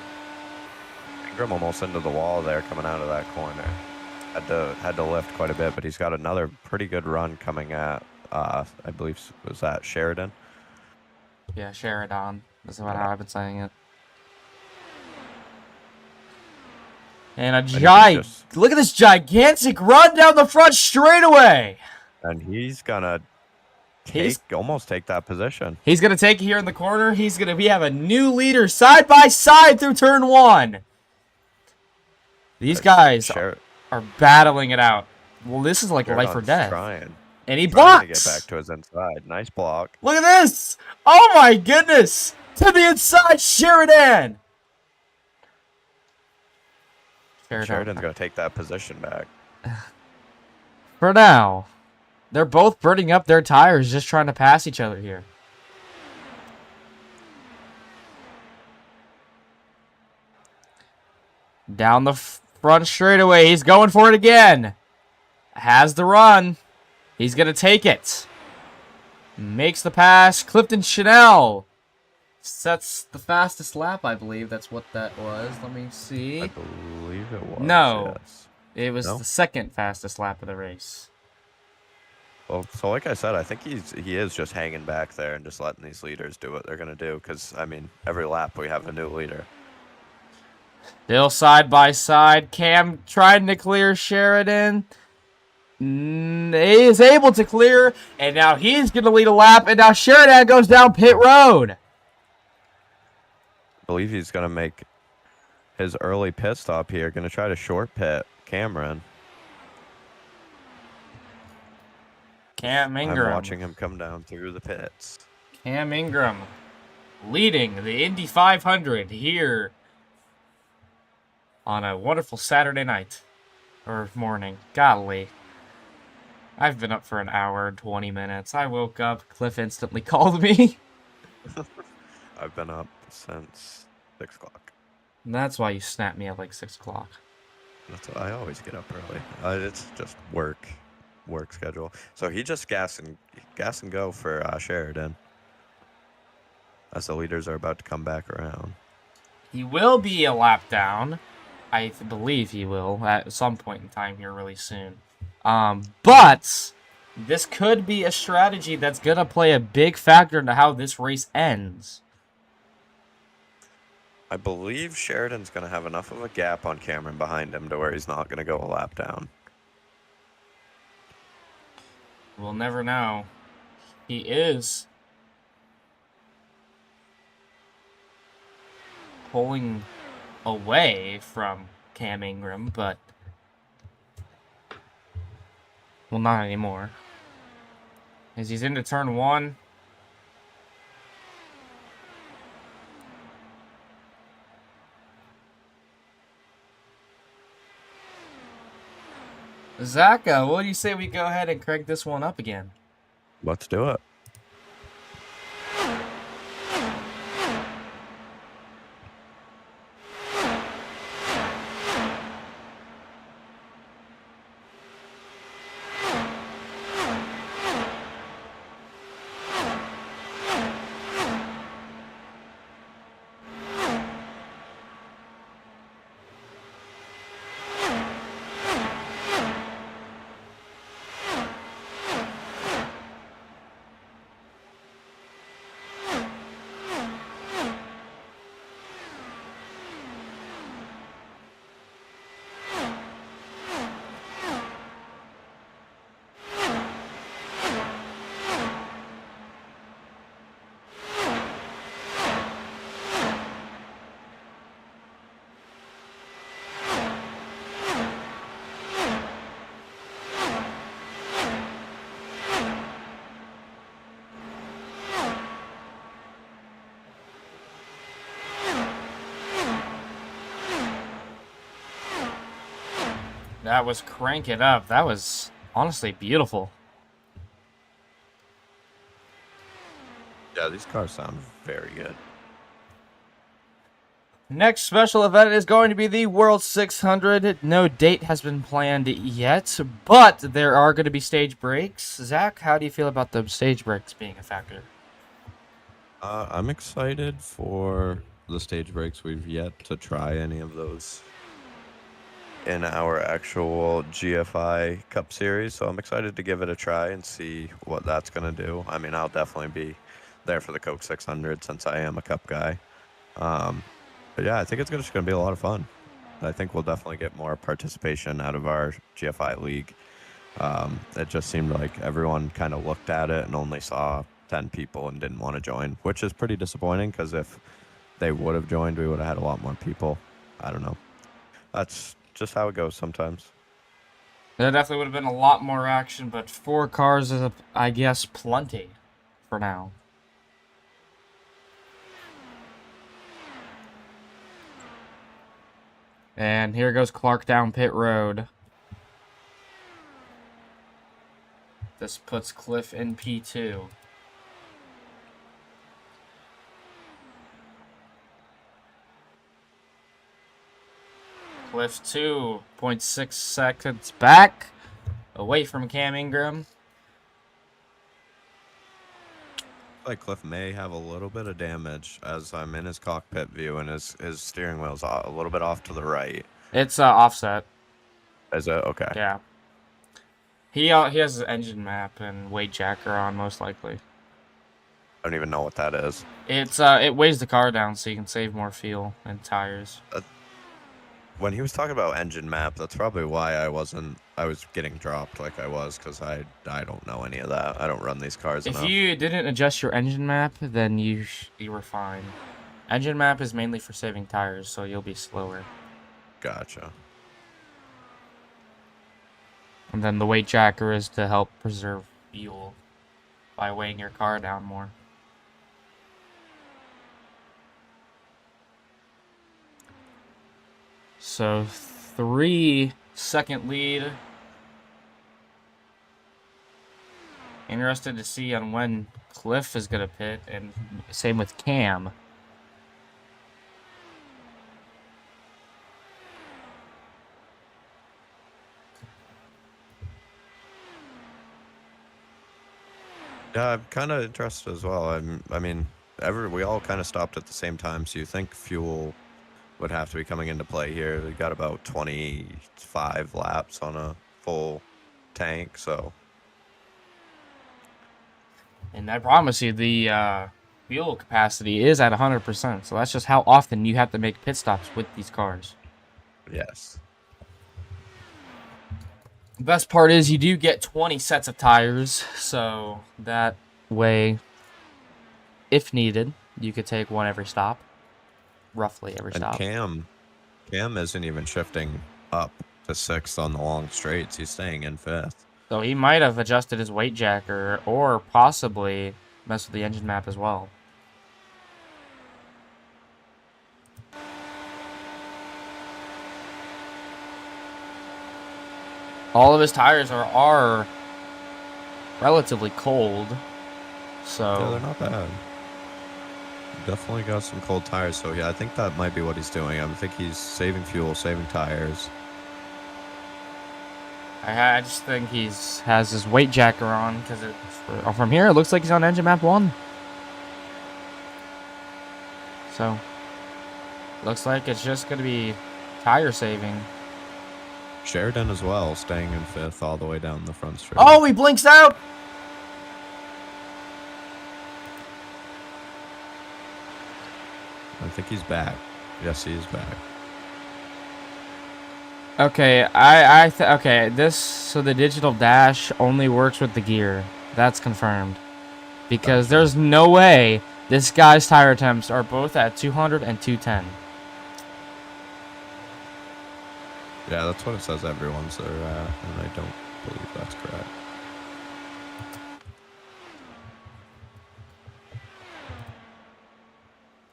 Ingram almost into the wall there coming out of that corner. Had to lift quite a bit, but he's got another pretty good run coming at, I believe, was that Sheridan? Yeah, Sheridan. That's about how I've been saying it. And look at this gigantic run down the front straightaway. And he's gonna almost take that position. He's gonna take it here in the corner. We have a new leader side by side through turn 1. These guys are battling it out. Well, this is like life or death. And he blocks. To get back to his inside. Nice block. Look at this. Oh my goodness. To the inside, Sheridan. Sheridan's going to take that position back. For now. They're both burning up their tires just trying to pass each other here. Down the front straightaway. He's going for it again. Has the run. He's going to take it. Makes the pass. Clifton Chanel sets the fastest lap, I believe. That's what that was. Let me see. I believe it was. No. Yes. It was the second fastest lap of the race. Well, so like I said, I think he is just hanging back there and just letting these leaders do what they're going to do. Because, I mean, every lap we have a new leader. Still side by side. Cam trying to clear Sheridan. He is able to clear. And now he's going to lead a lap. And now Sheridan goes down pit road. I believe he's going to make his early pit stop here. Going to try to short pit Cameron. Cam Ingram. I'm watching him come down through the pits. Cam Ingram leading the Indy 500 here on a wonderful Saturday night. Or morning. Golly. I've been up for an hour and 20 minutes. I woke up. Cliff instantly called me. I've been up since 6 o'clock. And that's why you snapped me at like 6 o'clock. That's why I always get up early. It's just work schedule. So he just gas and go for Sheridan as the leaders are about to come back around. He will be a lap down. I believe he will at some point in time here really soon. But this could be a strategy that's going to play a big factor into how this race ends. I believe Sheridan's going to have enough of a gap on Cameron behind him to where he's not going to go a lap down. We'll never know. He is pulling away from Cam Ingram, but well, not anymore. As he's into turn 1. Zaka, what do you say we go ahead and crank this one up again? Let's do it. That was Crank It Up. That was honestly beautiful. Yeah, these cars sound very good. Next special event is going to be the World 600. No date has been planned yet, but there are going to be stage breaks. Zach, how do you feel about the stage breaks being a factor? I'm excited for the stage breaks. We've yet to try any of those in our actual GFI Cup Series, so I'm excited to give it a try and see what that's going to do. I mean, I'll definitely be there for the Coke 600 since I am a Cup guy. But yeah, I think it's just going to be a lot of fun. I think we'll definitely get more participation out of our GFI league. It just seemed like everyone kind of looked at it and only saw 10 people and didn't want to join, which is pretty disappointing because if they would have joined, we would have had a lot more people. I don't know. That's just how it goes sometimes. There definitely would have been a lot more action, but 4 cars is, I guess, plenty for now. And here goes Clark down pit road. This puts Cliff in P2. Cliff 2.6 seconds back, away from Cam Ingram. Like Cliff may have a little bit of damage as I'm in his cockpit view and his steering wheel's a little bit off to the right. It's offset. Is it? Okay. Yeah. He has his engine map and weight jacker on most likely. I don't even know what that is. It weighs the car down so you can save more fuel and tires. When he was talking about engine map, that's probably why I was getting dropped like I was, because I don't know any of that. I don't run these cars enough. If you didn't adjust your engine map, then you were fine. Engine map is mainly for saving tires, so you'll be slower. Gotcha. And then the weight jacker is to help preserve fuel by weighing your car down more. So 3-second lead. Interested to see on when Cliff is going to pit, and same with Cam. Yeah, I'm kind of interested as well. I mean, we all kind of stopped at the same time, so you think fuel would have to be coming into play here. We got about 25 laps on a full tank, so. And I promise you, the fuel capacity is at 100%. So that's just how often you have to make pit stops with these cars. Yes. The best part is you do get 20 sets of tires, so that way, if needed, you could take one every stop. Roughly every stop. And Cam isn't even shifting up to 6th on the long straights. He's staying in 5th. So he might have adjusted his weight jacker or possibly messed with the engine map as well. All of his tires are relatively cold, so Yeah, they're not bad. Definitely got some cold tires, so yeah, I think that might be what he's doing. I think he's saving fuel, saving tires. I just think has his weight jacker on because from here it looks like he's on engine map 1. So looks like it's just gonna be tire saving. Sheridan as well, staying in 5th all the way down the front straight. Oh, he blinks out! I think he's back. Yes, he is back. Okay, so the digital dash only works with the gear. That's confirmed. Because there's no way this guy's tire temps are both at 200 and 210. Yeah, that's what it says everyone's are at, and I don't believe that's correct.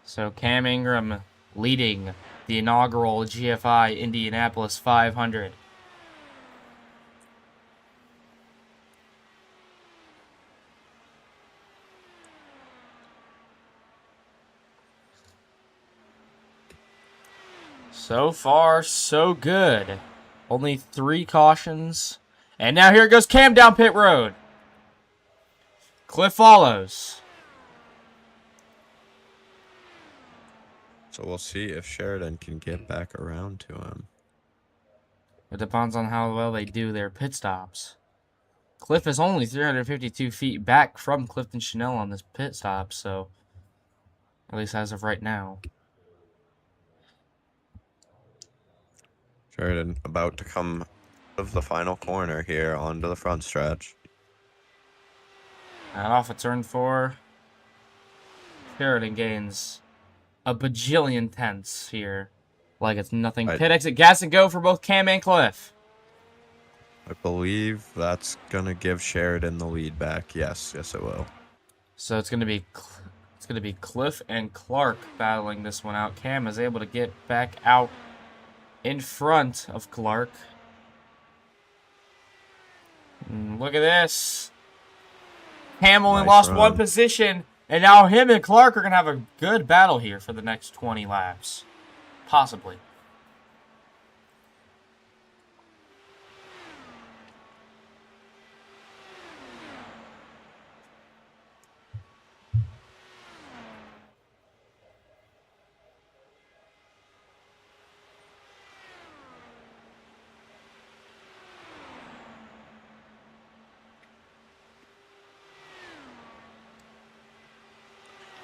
So Cam Ingram leading the inaugural GFI Indianapolis 500. So far, so good. Only 3 cautions. And now here goes Cam down pit road. Cliff follows. So we'll see if Sheridan can get back around to him. It depends on how well they do their pit stops. Cliff is only 352 feet back from Clifton Chanel on this pit stop, so at least as of right now. Sheridan about to come out of the final corner here onto the front stretch. And off of turn 4, Sheridan gains a bajillion tenths here. Like it's nothing. Pit exit, gas and go for both Cam and Cliff. I believe that's going to give Sheridan the lead back. Yes, it will. So it's gonna be Cliff and Clark battling this one out. Cam is able to get back out in front of Clark. Look at this. Cam only lost run. 1 position, and now him and Clark are gonna have a good battle here for the next 20 laps, possibly.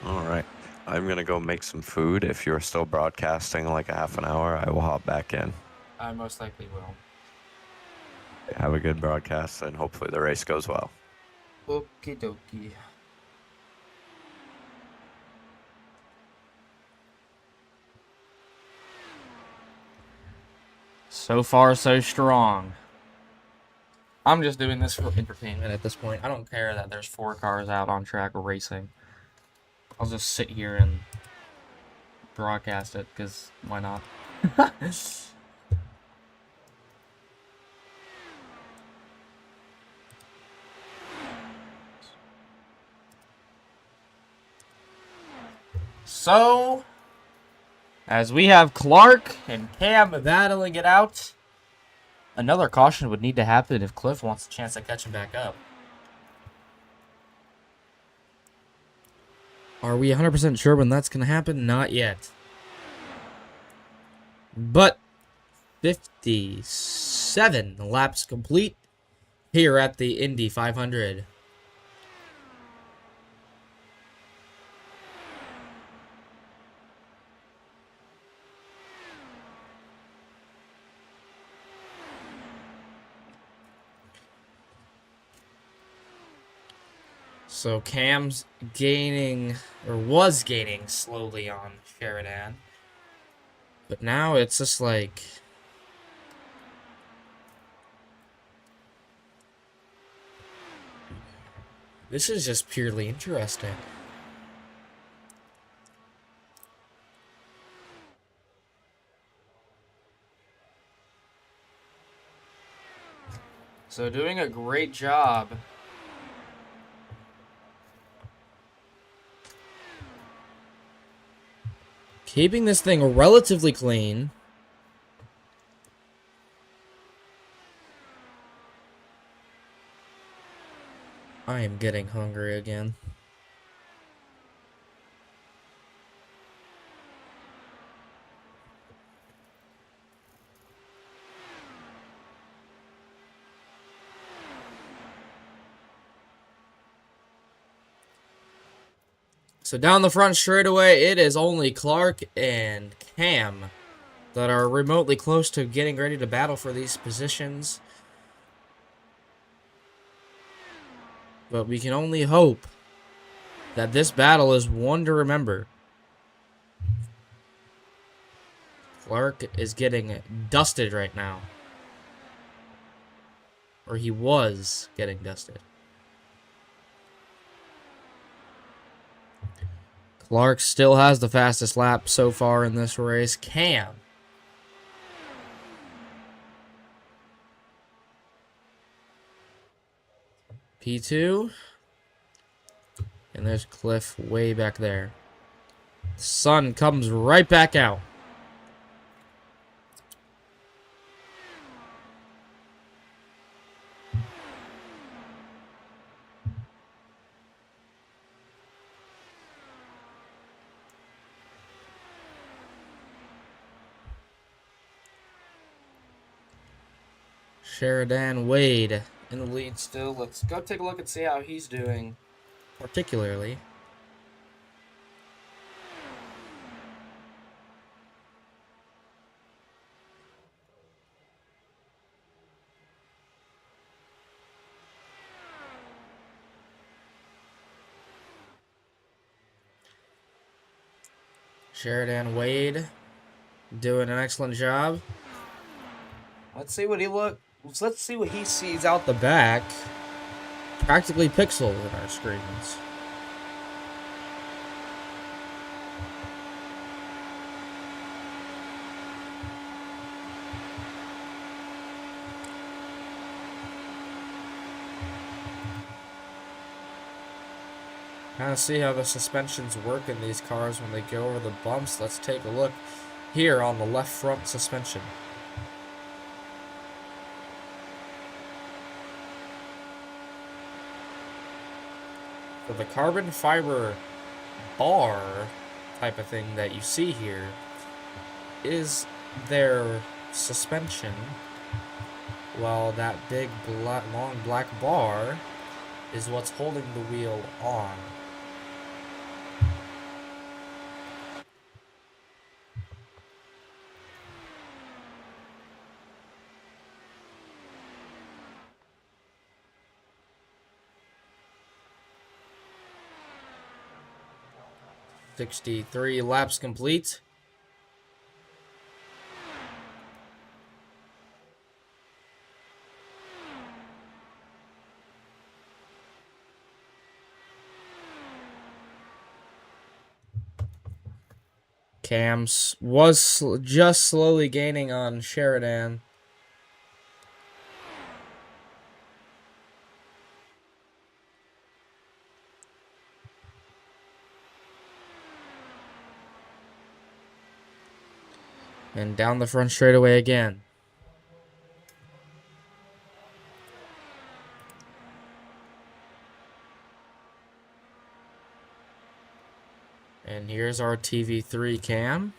All right. I'm going to go make some food. If you're still broadcasting in like a half an hour, I will hop back in. I most likely will. Have a good broadcast, and hopefully the race goes well. Okie dokie. So far, so strong. I'm just doing this for entertainment at this point. I don't care that there's 4 cars out on track racing. I'll just sit here and broadcast it, because why not? So, as we have Clark and Cam battling it out, another caution would need to happen if Cliff wants a chance at catching back up. Are we 100% sure when that's going to happen? Not yet. But 57 laps complete here at the Indy 500. So Cam's gaining, or was gaining slowly on Sheridan. But now it's just like... This is just purely interesting. So doing a great job. Keeping this thing relatively clean. I am getting hungry again. So down the front straightaway, it is only Clark and Cam that are remotely close to getting ready to battle for these positions. But we can only hope that this battle is one to remember. Clark is getting dusted right now. Or he was getting dusted. Clark still has the fastest lap so far in this race. Cam. P2. And there's Cliff way back there. The sun comes right back out. Sheridan Wade in the lead still. Let's go take a look and see how he's doing, particularly. Sheridan Wade doing an excellent job. Let's see what he sees out the back. Practically pixel in our screens. Kind of see how the suspensions work in these cars when they go over the bumps. Let's take a look here on the left front suspension. So the carbon fiber bar type of thing that you see here is their suspension, while that big long black bar is what's holding the wheel on. "63 laps complete. Cams was just slowly gaining on Sheridan. And down the front straightaway again. And here's our TV3 cam.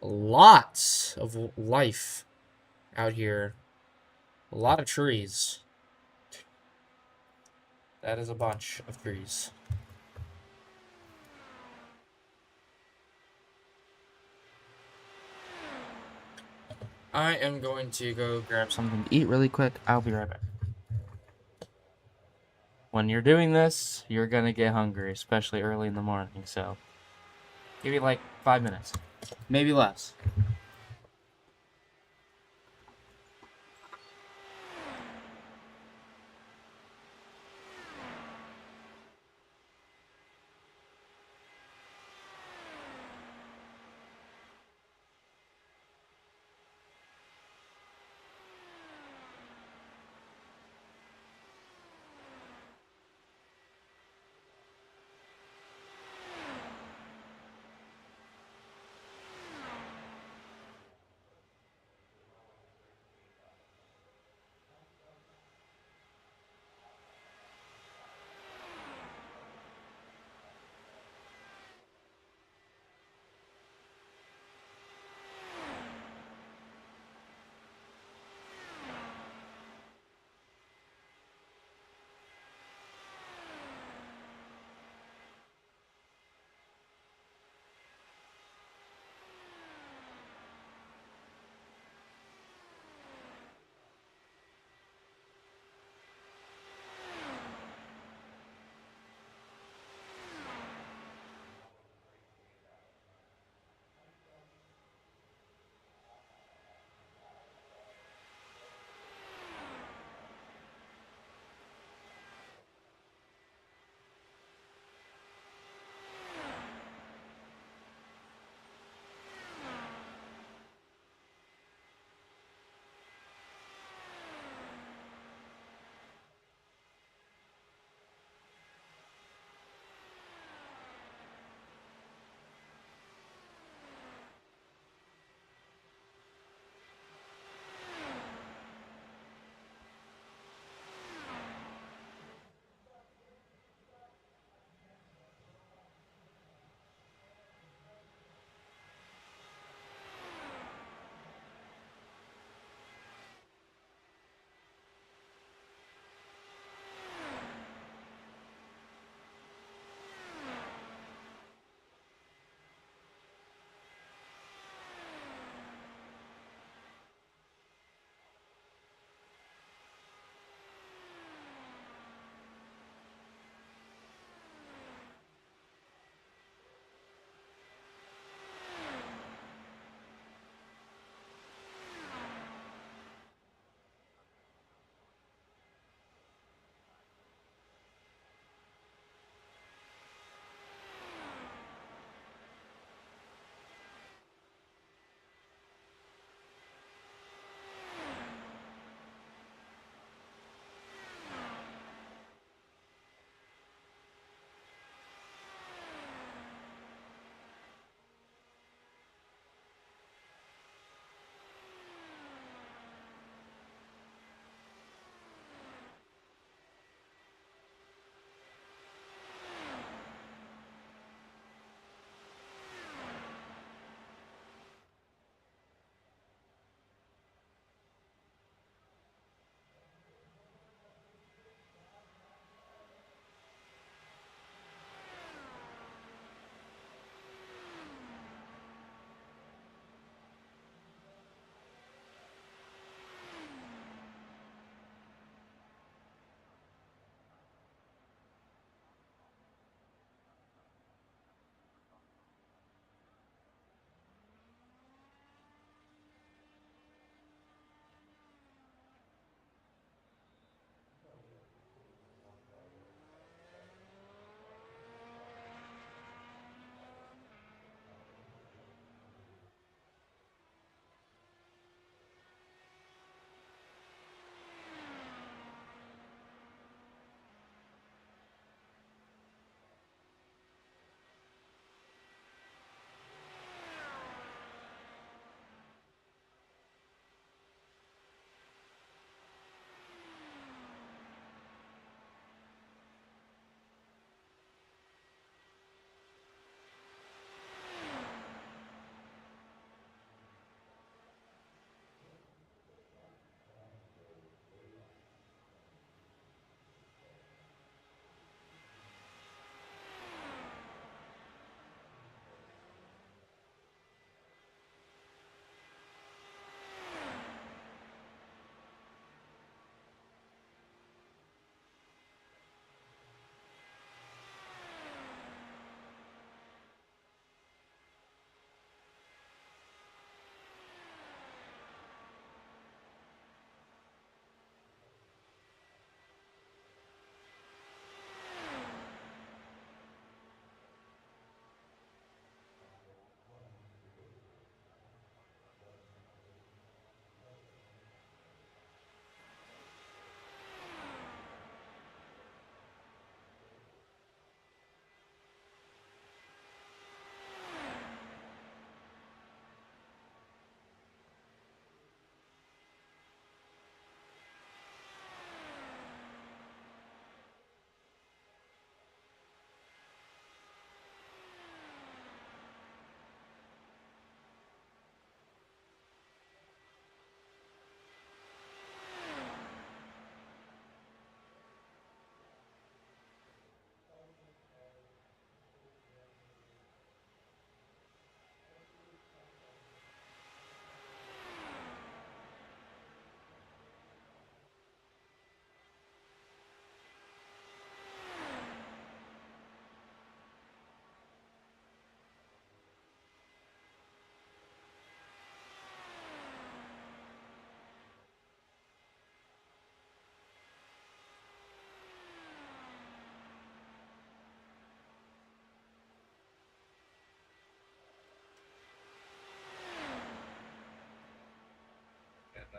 Lots of life out here. A lot of trees. That is a bunch of trees. I am going to go grab something to eat really quick. I'll be right back. When you're doing this, you're gonna get hungry, especially early in the morning, so give you like 5 minutes. Maybe less.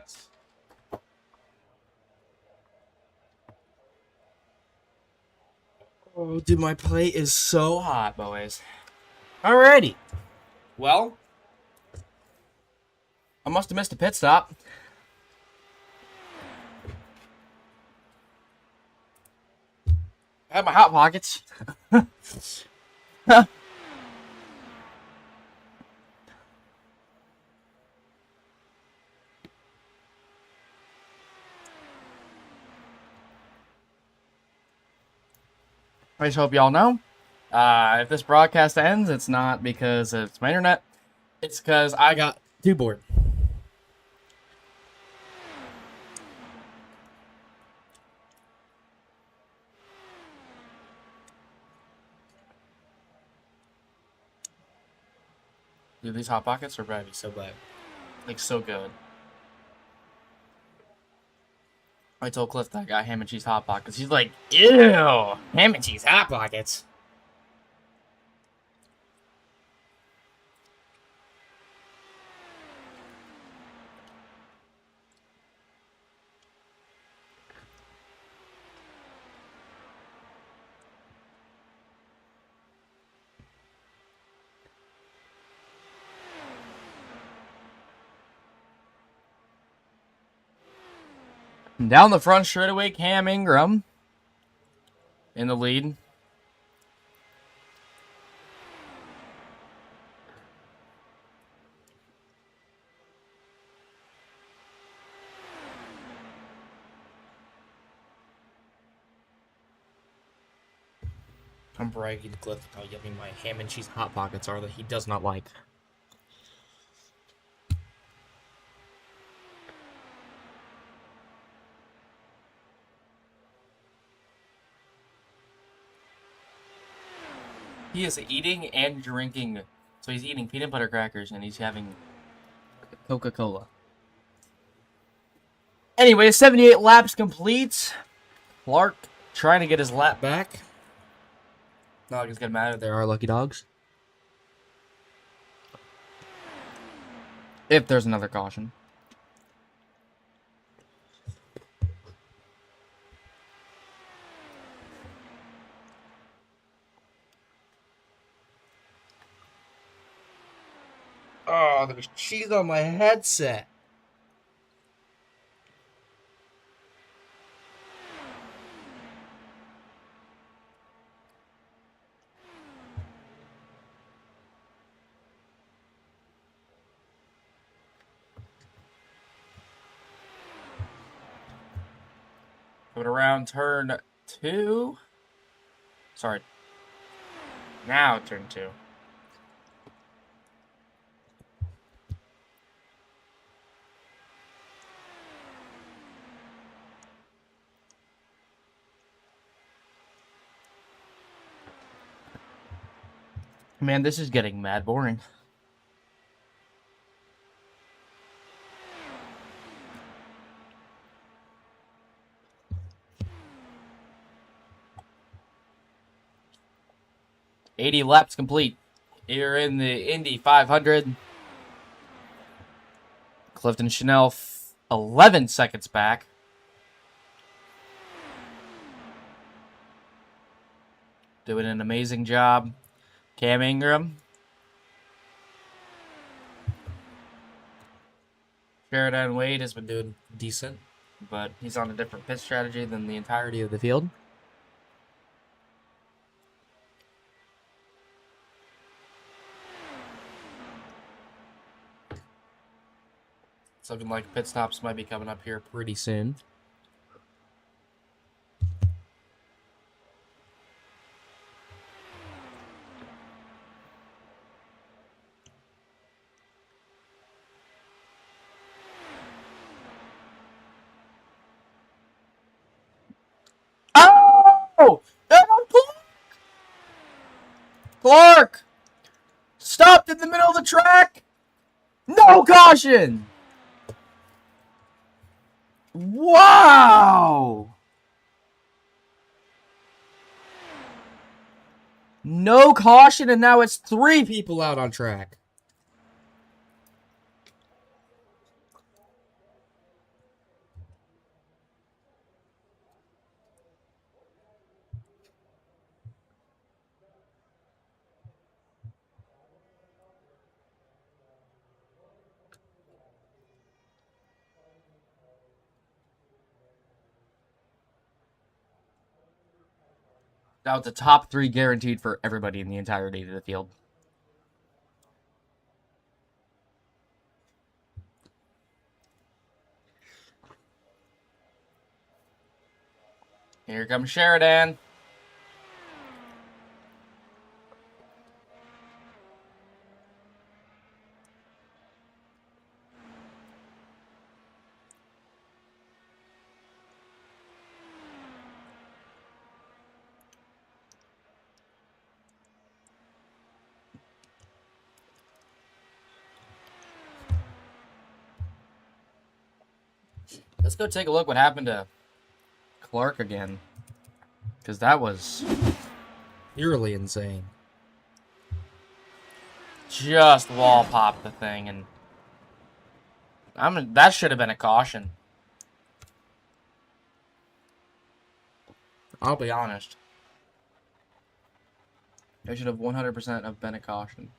Pockets. Oh, dude, my plate is so hot, boys. Alrighty. Well, I must have missed a pit stop. I have my Hot Pockets. I just hope y'all know. If this broadcast ends, it's not because it's my internet. It's because I got too bored. Dude, these Hot Pockets are ready so bad. Like, so good. I told Cliff that I got ham and cheese Hot Pockets. He's like, ew, ham and cheese Hot Pockets. Down the front straightaway, Cam Ingram in the lead. I'm bragging to Cliff how yummy my ham and cheese Hot Pockets are that he does not like. He is eating and drinking. So he's eating peanut butter crackers and he's having Coca-Cola. Anyway, 78 laps complete. Clark trying to get his lap back. Not like it's gonna matter. There are lucky dogs. If there's another caution. Oh, there's cheese on my headset. Coming around turn 2. Sorry. Now turn 2. Man, this is getting mad boring. $80 laps complete. Here in the Indy 500. Clifton Chanel 11 seconds back. Doing an amazing job. Cam Ingram. Sheridan Wade has been doing decent, but he's on a different pit strategy than the entirety of the field. It's looking like pit stops might be coming up here pretty soon. Oh! Clark! Stopped in the middle of the track! No caution! Wow! No caution, and now it's 3 people out on track. That was the top 3 guaranteed for everybody in the entirety of the field. Here comes Sheridan. Let's go take a look what happened to Clark again. Because that was eerily insane. Just wall popped the thing, and that should have been a caution. I'll be honest. It should have 100% have been a caution.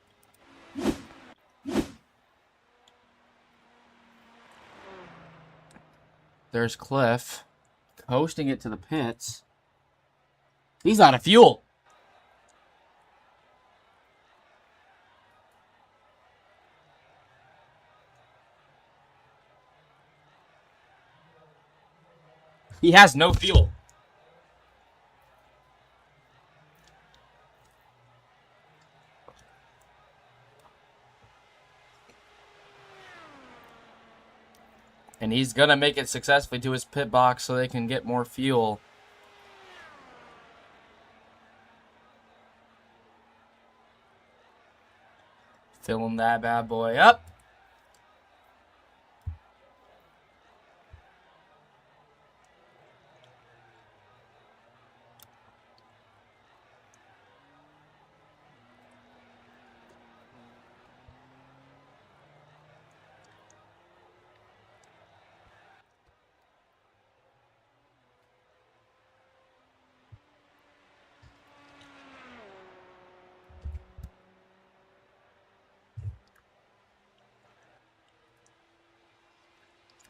There's Cliff coasting it to the pits. He's out of fuel. He has no fuel. And he's going to make it successfully to his pit box so they can get more fuel. Filling that bad boy up.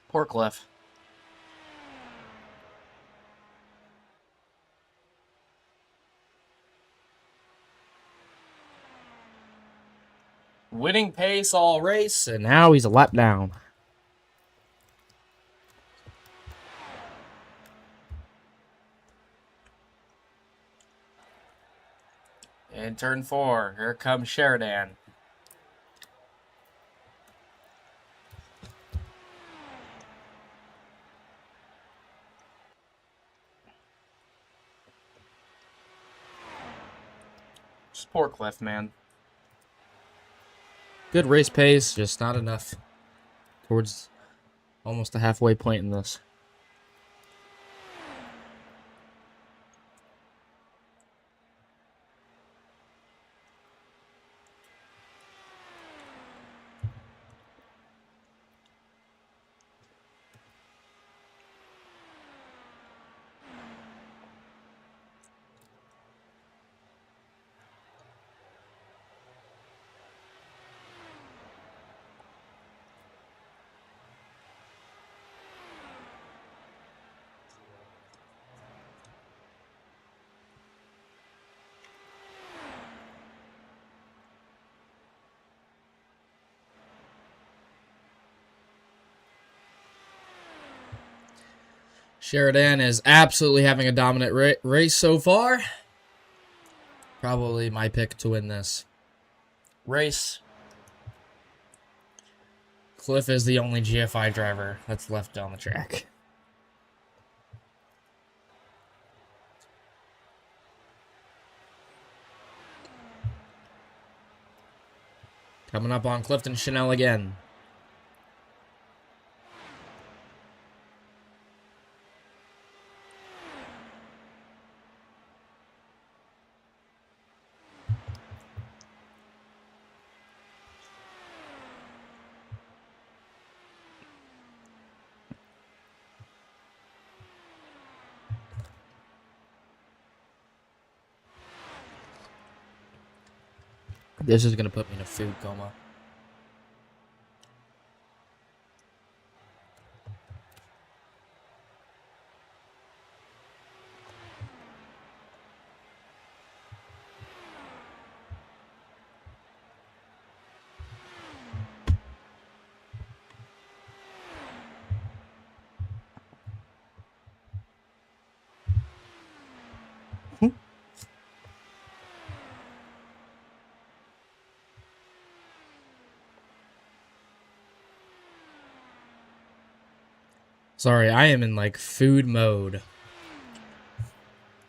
Poor Cliff. Winning pace all race, and now he's a lap down. In turn 4, here comes Sheridan. Just poor Cliff, man. Good race pace, just not enough towards almost the halfway point in this. Sheridan is absolutely having a dominant race so far. Probably my pick to win this race. Cliff is the only GFI driver that's left on the track. Coming up on Clifton Chanel again. This is going to put me in a food coma. Sorry, I am in like food mode.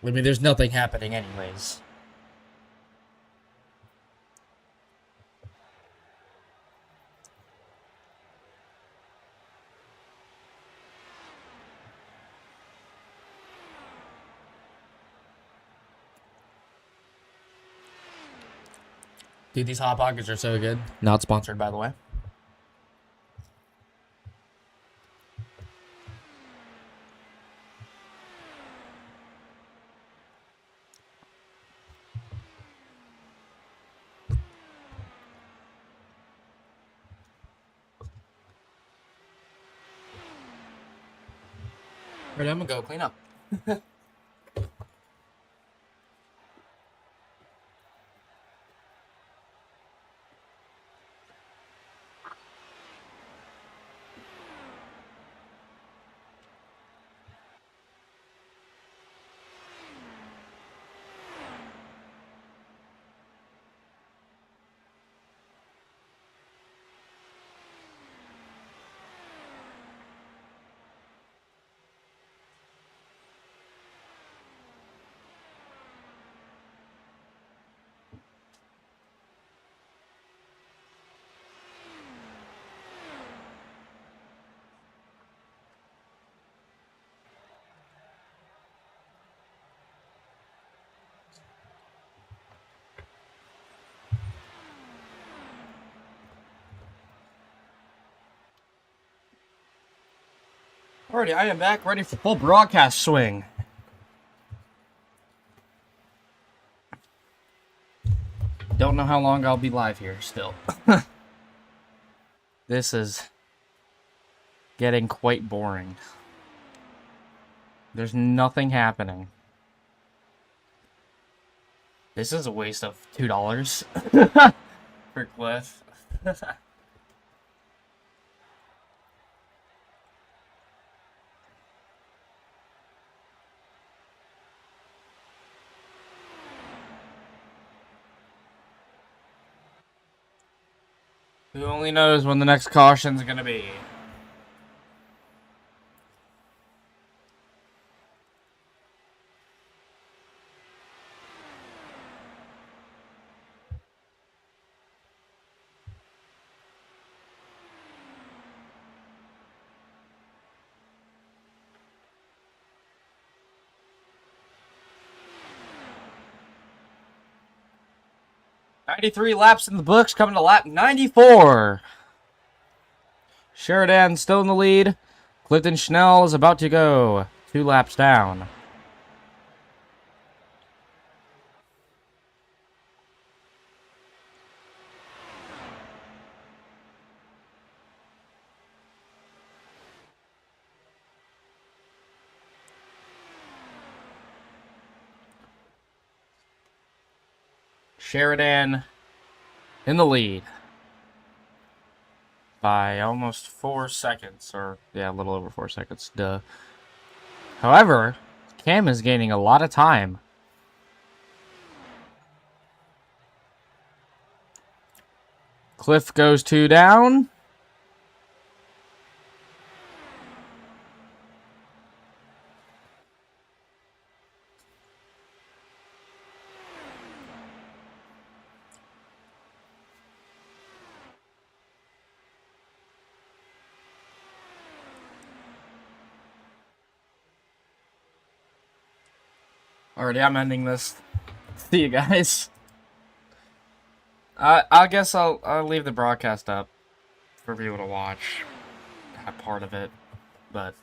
I mean, there's nothing happening anyways. Dude, these Hot Pockets are so good. Not sponsored, by the way. Alright, I'm gonna go clean up. Alrighty, I am back, ready for full broadcast swing. Don't know how long I'll be live here still. This is getting quite boring. There's nothing happening. This is a waste of $2 for Cliff. Who only knows when the next caution's gonna be? "93 laps in the books, coming to lap 94. Sheridan still in the lead. Clifton Schnell is about to go 2 laps down. Sheridan in the lead by almost 4 seconds, or yeah, a little over 4 seconds. Duh. However, Cam is gaining a lot of time. Cliff goes 2 down. Alrighty, I'm ending this. See you guys. I guess I'll leave the broadcast up for people to watch that part of it, but